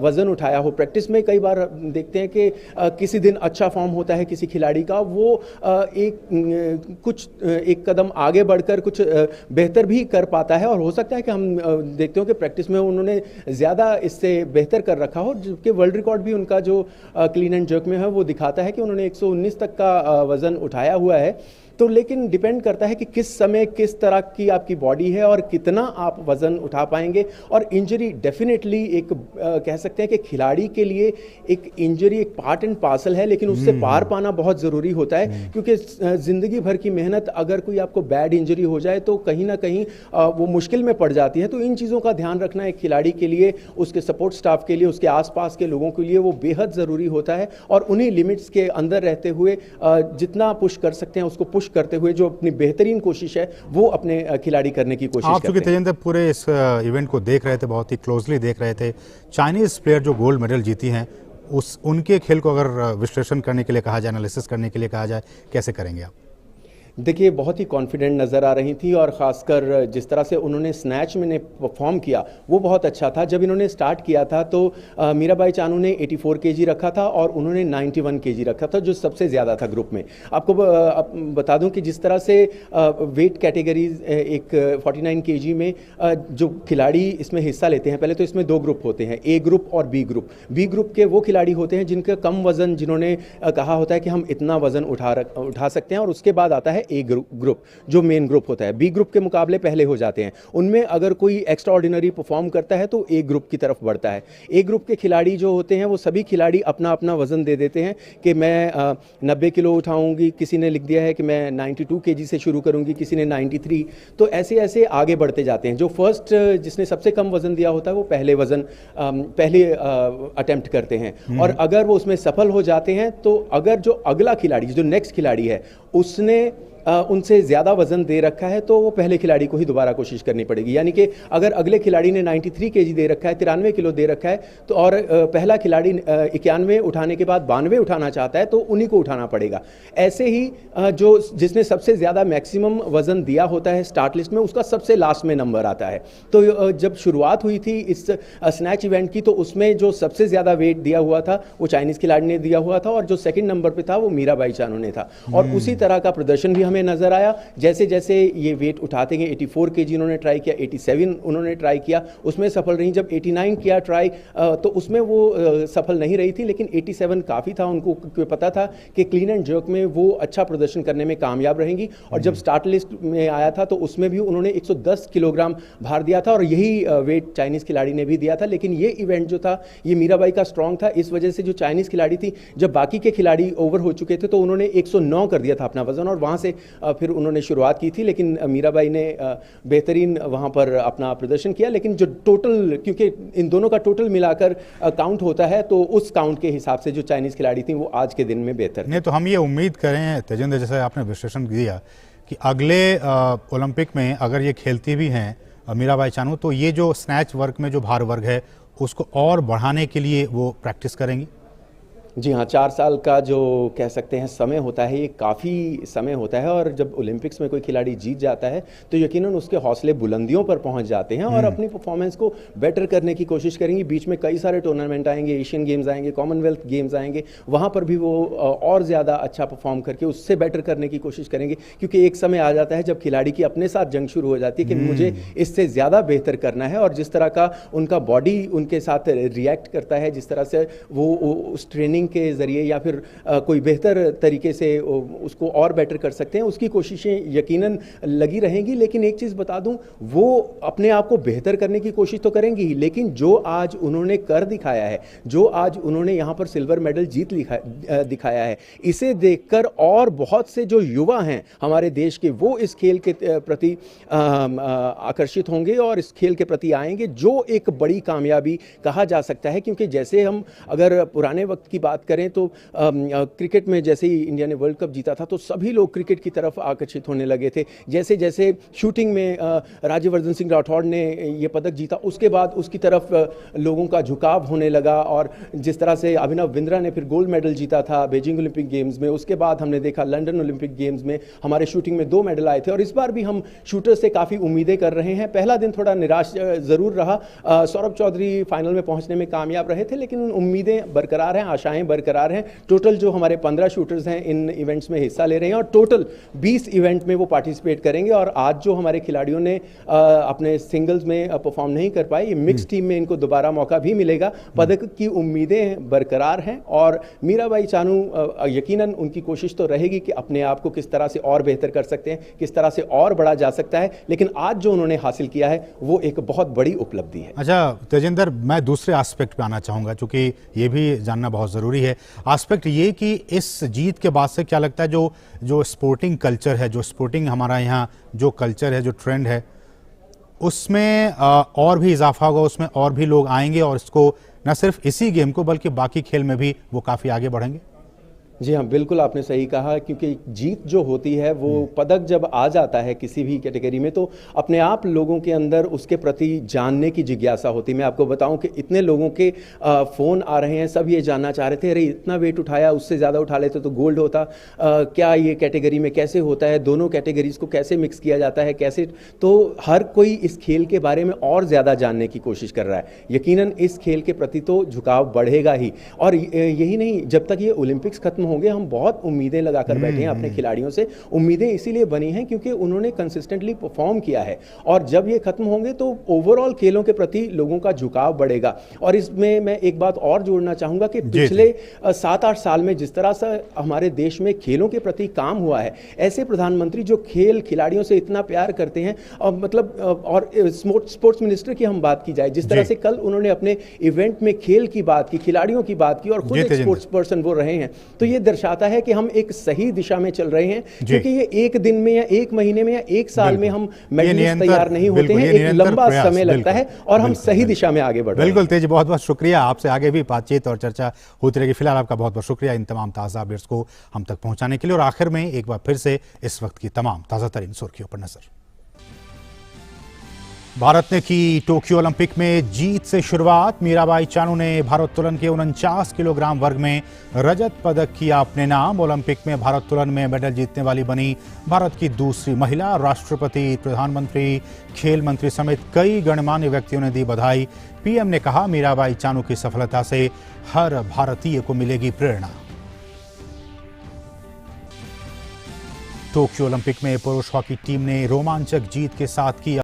वज़न उठाया हो। प्रैक्टिस में कई बार देखते हैं कि किसी दिन अच्छा फॉर्म होता है किसी खिलाड़ी का, वो एक कदम आगे बढ़कर कुछ बेहतर भी कर पाता है, और हो सकता है कि हम देखते हो कि प्रैक्टिस में उन्होंने ज़्यादा इससे बेहतर कर रखा हो, जबकि वर्ल्ड रिकॉर्ड भी उनका जो क्लीन एंड जर्क में है वो दिखाता है कि उन्होंने 119 तक का वजन उठाया हुआ है। तो लेकिन डिपेंड करता है कि किस समय किस तरह की आपकी बॉडी है और कितना आप वज़न उठा पाएंगे। और इंजरी डेफिनेटली एक कह सकते हैं कि खिलाड़ी के लिए एक इंजरी एक पार्ट एंड पार्सल है, लेकिन उससे पार पाना बहुत ज़रूरी होता है, क्योंकि ज़िंदगी भर की मेहनत, अगर कोई आपको बैड इंजरी हो जाए तो कहीं ना कहीं वो मुश्किल में पड़ जाती है। तो इन चीज़ों का ध्यान रखना एक खिलाड़ी के लिए, उसके सपोर्ट स्टाफ के लिए, उसके आसपास के लोगों के लिए वो बेहद ज़रूरी होता है। और उन्हीं लिमिट्स के अंदर रहते हुए जितना पुश कर सकते हैं उसको पुश करते हुए जो अपनी बेहतरीन कोशिश है वो अपने खिलाड़ी करने की कोशिश आप करते हैं। तेजिंदर पूरे इस इवेंट को देख रहे थे, बहुत ही क्लोजली देख रहे थे। चाइनीज प्लेयर जो गोल्ड मेडल जीती हैं, उनके खेल को अगर विश्लेषण करने के लिए कहा जाए, एनालिसिस करने के लिए कहा जाए, कैसे करेंगे आप? देखिए, बहुत ही कॉन्फिडेंट नज़र आ रही थी, और ख़ासकर जिस तरह से उन्होंने स्नैच में परफॉर्म किया वो बहुत अच्छा था। जब इन्होंने स्टार्ट किया था तो मीराबाई चानू ने 84 केजी रखा था और उन्होंने 91 केजी रखा था, जो सबसे ज़्यादा था ग्रुप में। आपको बता दूं कि जिस तरह से वेट कैटेगरीज एक 49 केजी में जो खिलाड़ी इसमें हिस्सा लेते हैं, पहले तो इसमें 2 ग्रुप होते हैं, ए ग्रुप और बी ग्रुप। बी ग्रुप के वो खिलाड़ी होते हैं जिनका कम वज़न, जिन्होंने कहा होता है कि हम इतना वज़न उठा सकते हैं, और उसके बाद आता है ए ग्रुप जो मेन ग्रुप होता है। बी ग्रुप के मुकाबले पहले हो जाते हैं, उनमें अगर कोई एक्स्ट्रा ऑर्डिनरी परफॉर्म करता है तो ए ग्रुप की तरफ बढ़ता है। ए ग्रुप के खिलाड़ी जो होते हैं वो सभी खिलाड़ी अपना अपना वजन दे देते हैं कि मैं 90 किलो उठाऊंगी, किसी ने लिख दिया है कि मैं 92 केजी से शुरू करूंगी, किसी ने 93। तो ऐसे ऐसे आगे बढ़ते जाते हैं। जो फर्स्ट जिसने सबसे कम वजन दिया होता है वो पहले अटेम्प्ट करते हैं, और अगर वो उसमें सफल हो जाते हैं तो अगर जो अगला खिलाड़ी, जो नेक्स्ट खिलाड़ी है, उसने उनसे ज़्यादा वजन दे रखा है तो वो पहले खिलाड़ी को ही दोबारा कोशिश करनी पड़ेगी। यानी कि अगर अगले खिलाड़ी ने 93 केजी दे रखा है, 93 किलो दे रखा है, तो और पहला खिलाड़ी 91 उठाने के बाद 92 उठाना चाहता है तो उन्हीं को उठाना पड़ेगा। ऐसे ही जो जिसने सबसे ज़्यादा मैक्सिमम वजन दिया होता है स्टार्ट लिस्ट में, उसका सबसे लास्ट में नंबर आता है। तो जब शुरुआत हुई थी इस स्नैच इवेंट की, तो उसमें जो सबसे ज़्यादा वेट दिया हुआ था वो चाइनीज़ खिलाड़ी ने दिया हुआ था, और जो सेकेंड नंबर पर था वो मीराबाई चानू ने था। और उसी तरह का प्रदर्शन भी हमें नजर आया। जैसे जैसे ये वेट उठाते गए, 84 केजी उन्होंने ट्राई किया, 87 उन्होंने ट्राई किया, उसमें सफल रही। जब 89 किया ट्राई तो उसमें वो सफल नहीं रही थी, लेकिन 87 काफ़ी था। उनको पता था कि क्लीन एंड जर्क में वो अच्छा प्रदर्शन करने में कामयाब रहेंगी। और जब स्टार्ट लिस्ट में आया था तो उसमें भी उन्होंने 110 किलोग्राम भार दिया था, और यही वेट चाइनीज़ खिलाड़ी ने भी दिया था। लेकिन ये इवेंट जो था ये मीराबाई का स्ट्रॉन्ग था, इस वजह से जो चाइनीज़ खिलाड़ी थी, जब बाकी के खिलाड़ी ओवर हो चुके थे तो उन्होंने 109 कर दिया था अपना वजन, और वहाँ से फिर उन्होंने शुरुआत की थी। लेकिन मीराबाई ने बेहतरीन वहाँ पर अपना प्रदर्शन किया। लेकिन जो टोटल, क्योंकि इन दोनों का टोटल मिलाकर काउंट होता है, तो उस काउंट के हिसाब से जो चाइनीज़ खिलाड़ी थी वो आज के दिन में बेहतर नहीं। तो हम ये उम्मीद करें तेजिंदर, जैसे आपने विश्लेषण दिया कि अगले ओलंपिक में अगर ये खेलती भी हैं मीराबाई चानू, तो ये जो स्नैच वर्क में जो भार वर्ग है उसको और बढ़ाने के लिए वो प्रैक्टिस करेंगी। जी हाँ, 4 साल का जो कह सकते हैं समय होता है, ये काफ़ी समय होता है और जब ओलंपिक्स में कोई खिलाड़ी जीत जाता है तो यकीनन उसके हौसले बुलंदियों पर पहुंच जाते हैं और अपनी परफॉर्मेंस को बेटर करने की कोशिश करेंगे। बीच में कई सारे टूर्नामेंट आएंगे, एशियन गेम्स आएंगे, कॉमनवेल्थ गेम्स आएंगे, वहाँ पर भी वो और ज़्यादा अच्छा परफॉर्म करके उससे बेटर करने की कोशिश करेंगे, क्योंकि एक समय आ जाता है जब खिलाड़ी की अपने साथ जंग शुरू हो जाती है कि मुझे इससे ज़्यादा बेहतर करना है। और जिस तरह का उनका बॉडी उनके साथ रिएक्ट करता है, जिस तरह से वो उस ट्रेनिंग के ज़रिए या फिर कोई बेहतर तरीके से उसको और बेटर कर सकते हैं, उसकी कोशिशें यकीनन लगी रहेंगी। लेकिन एक चीज़ बता दूं, वो अपने आप को बेहतर करने की कोशिश तो करेंगी ही, लेकिन जो आज उन्होंने कर दिखाया है, जो आज उन्होंने यहाँ पर सिल्वर मेडल जीत दिखाया है, इसे देखकर और बहुत से जो युवा हैं हमारे देश के, वो इस खेल के प्रति आकर्षित होंगे और इस खेल के प्रति आएंगे, जो एक बड़ी कामयाबी कहा जा सकता है। क्योंकि जैसे हम अगर पुराने वक्त की बात करें तो क्रिकेट में जैसे ही इंडिया ने वर्ल्ड कप जीता था तो सभी लोग क्रिकेट की तरफ आकर्षित होने लगे थे। जैसे जैसे शूटिंग में राज्यवर्धन सिंह राठौड़ ने ये पदक जीता, उसके बाद उसकी तरफ लोगों का झुकाव होने लगा। और जिस तरह से अभिनव बिंद्रा ने फिर गोल्ड मेडल जीता था बीजिंग ओलंपिक गेम्स में, उसके बाद हमने देखा लंदन ओलंपिक गेम्स में हमारे शूटिंग में 2 मेडल आए थे। और इस बार भी हम शूटर से काफ़ी उम्मीदें कर रहे हैं। पहला दिन थोड़ा निराश ज़रूर रहा, सौरभ चौधरी फाइनल में पहुंचने में कामयाब रहे थे, लेकिन उम्मीदें बरकरार हैं, आशाएं बरकरार हैं। टोटल जो हमारे 15 शूटर्स हैं इन इवेंट्स में हिस्सा ले रहे हैं और टोटल 20 इवेंट में वो पार्टिसिपेट करेंगे। और आज जो हमारे खिलाड़ियों ने अपने सिंगल्स में परफॉर्म नहीं कर पाए, ये मिक्स टीम में इनको दोबारा मौका भी मिलेगा। पदक की उम्मीदें बरकरार हैं और मीराबाई चानू यकीनन उनकी कोशिश तो रहेगी कि अपने आप को किस तरह से और बेहतर कर सकते हैं, किस तरह से और बढ़ा जा सकता है। लेकिन आज जो उन्होंने हासिल किया है वो एक बहुत बड़ी उपलब्धि है। अच्छा तेजिंदर, मैं दूसरे एस्पेक्ट पे आना चाहूँगा, क्योंकि ये भी जानना बहुत ज़रूरी है। एस्पेक्ट ये कि इस जीत के बाद से क्या लगता है जो स्पोर्टिंग कल्चर है, जो स्पोर्टिंग हमारा यहाँ जो कल्चर है, जो ट्रेंड है, उसमें और भी इजाफा होगा, उसमें और भी लोग आएंगे और इसको न सिर्फ इसी गेम को बल्कि बाकी खेल में भी वो काफ़ी आगे बढ़ेंगे? जी हाँ, बिल्कुल आपने सही कहा, क्योंकि जीत जो होती है वो पदक जब आ जाता है किसी भी कैटेगरी में तो अपने आप लोगों के अंदर उसके प्रति जानने की जिज्ञासा होती है। मैं आपको बताऊं कि इतने लोगों के फ़ोन आ रहे हैं, सब ये जानना चाह रहे थे, अरे इतना वेट उठाया, उससे ज़्यादा उठा लेते तो गोल्ड होता, क्या ये कैटेगरी में कैसे होता है, दोनों कैटेगरीज को कैसे मिक्स किया जाता है, कैसे। तो हर कोई इस खेल के बारे में और ज़्यादा जानने की कोशिश कर रहा है। यकीनन इस खेल के प्रति तो झुकाव बढ़ेगा ही। और यही नहीं, जब तक ये ओलंपिक्स खत्म होंगे हम बहुत उम्मीदें लगाकर बैठे हैं अपने खिलाड़ियों से। उम्मीदें इसीलिए बनी हैं क्योंकि उन्होंने कंसिस्टेंटली परफॉर्म किया है और जब ये खत्म होंगे तो ओवरऑल खेलों के प्रति लोगों का झुकाव बढ़ेगा। और इसमें मैं एक बात और जोड़ना चाहूंगा कि पिछले 7-8 साल में जिस तरह से हमारे देश में खेलों के प्रति काम हुआ है, ऐसे प्रधानमंत्री जो खेल खिलाड़ियों से इतना प्यार करते हैं, मतलब और स्पोर्ट्स मिनिस्टर की हम बात की जाए, जिस तरह से कल उन्होंने अपने इवेंट में खेल की बात की, खिलाड़ियों की बात की और खुद एक स्पोर्ट्स पर्सन वो रहे हैं, तो ये दर्शाता है कि हम एक सही दिशा में चल रहे हैं। क्योंकि ये एक दिन में या एक महीने में या एक साल में हम मेडलिस्ट तैयार नहीं होते हैं, एक लंबा समय लगता है और हम सही दिशा में आगे बढ़ रहे हैं। बिल्कुल तेज, बहुत बहुत शुक्रिया। आपसे आगे भी बातचीत और चर्चा होती रहेगी। फिलहाल आपका बहुत बहुत शुक्रिया इन तमाम ताज़ा अपडेट्स को हम तक पहुंचाने के लिए। और आखिर में एक बार फिर से इस वक्त की तमाम ताज़ा तरीन सुर्खियों पर नजर। भारत ने की टोक्यो ओलंपिक में जीत से शुरुआत। मीराबाई चानू ने भारोत्तोलन के 49 किलोग्राम वर्ग में रजत पदक किया अपने नाम। ओलंपिक में भारोत्तोलन में मेडल जीतने वाली बनी भारत की दूसरी महिला। राष्ट्रपति, प्रधानमंत्री, खेल मंत्री समेत कई गणमान्य व्यक्तियों ने दी बधाई। पीएम ने कहा, मीराबाई चानू की सफलता से हर भारतीय को मिलेगी प्रेरणा। टोक्यो ओलंपिक में पुरुष हॉकी टीम ने रोमांचक जीत के साथ की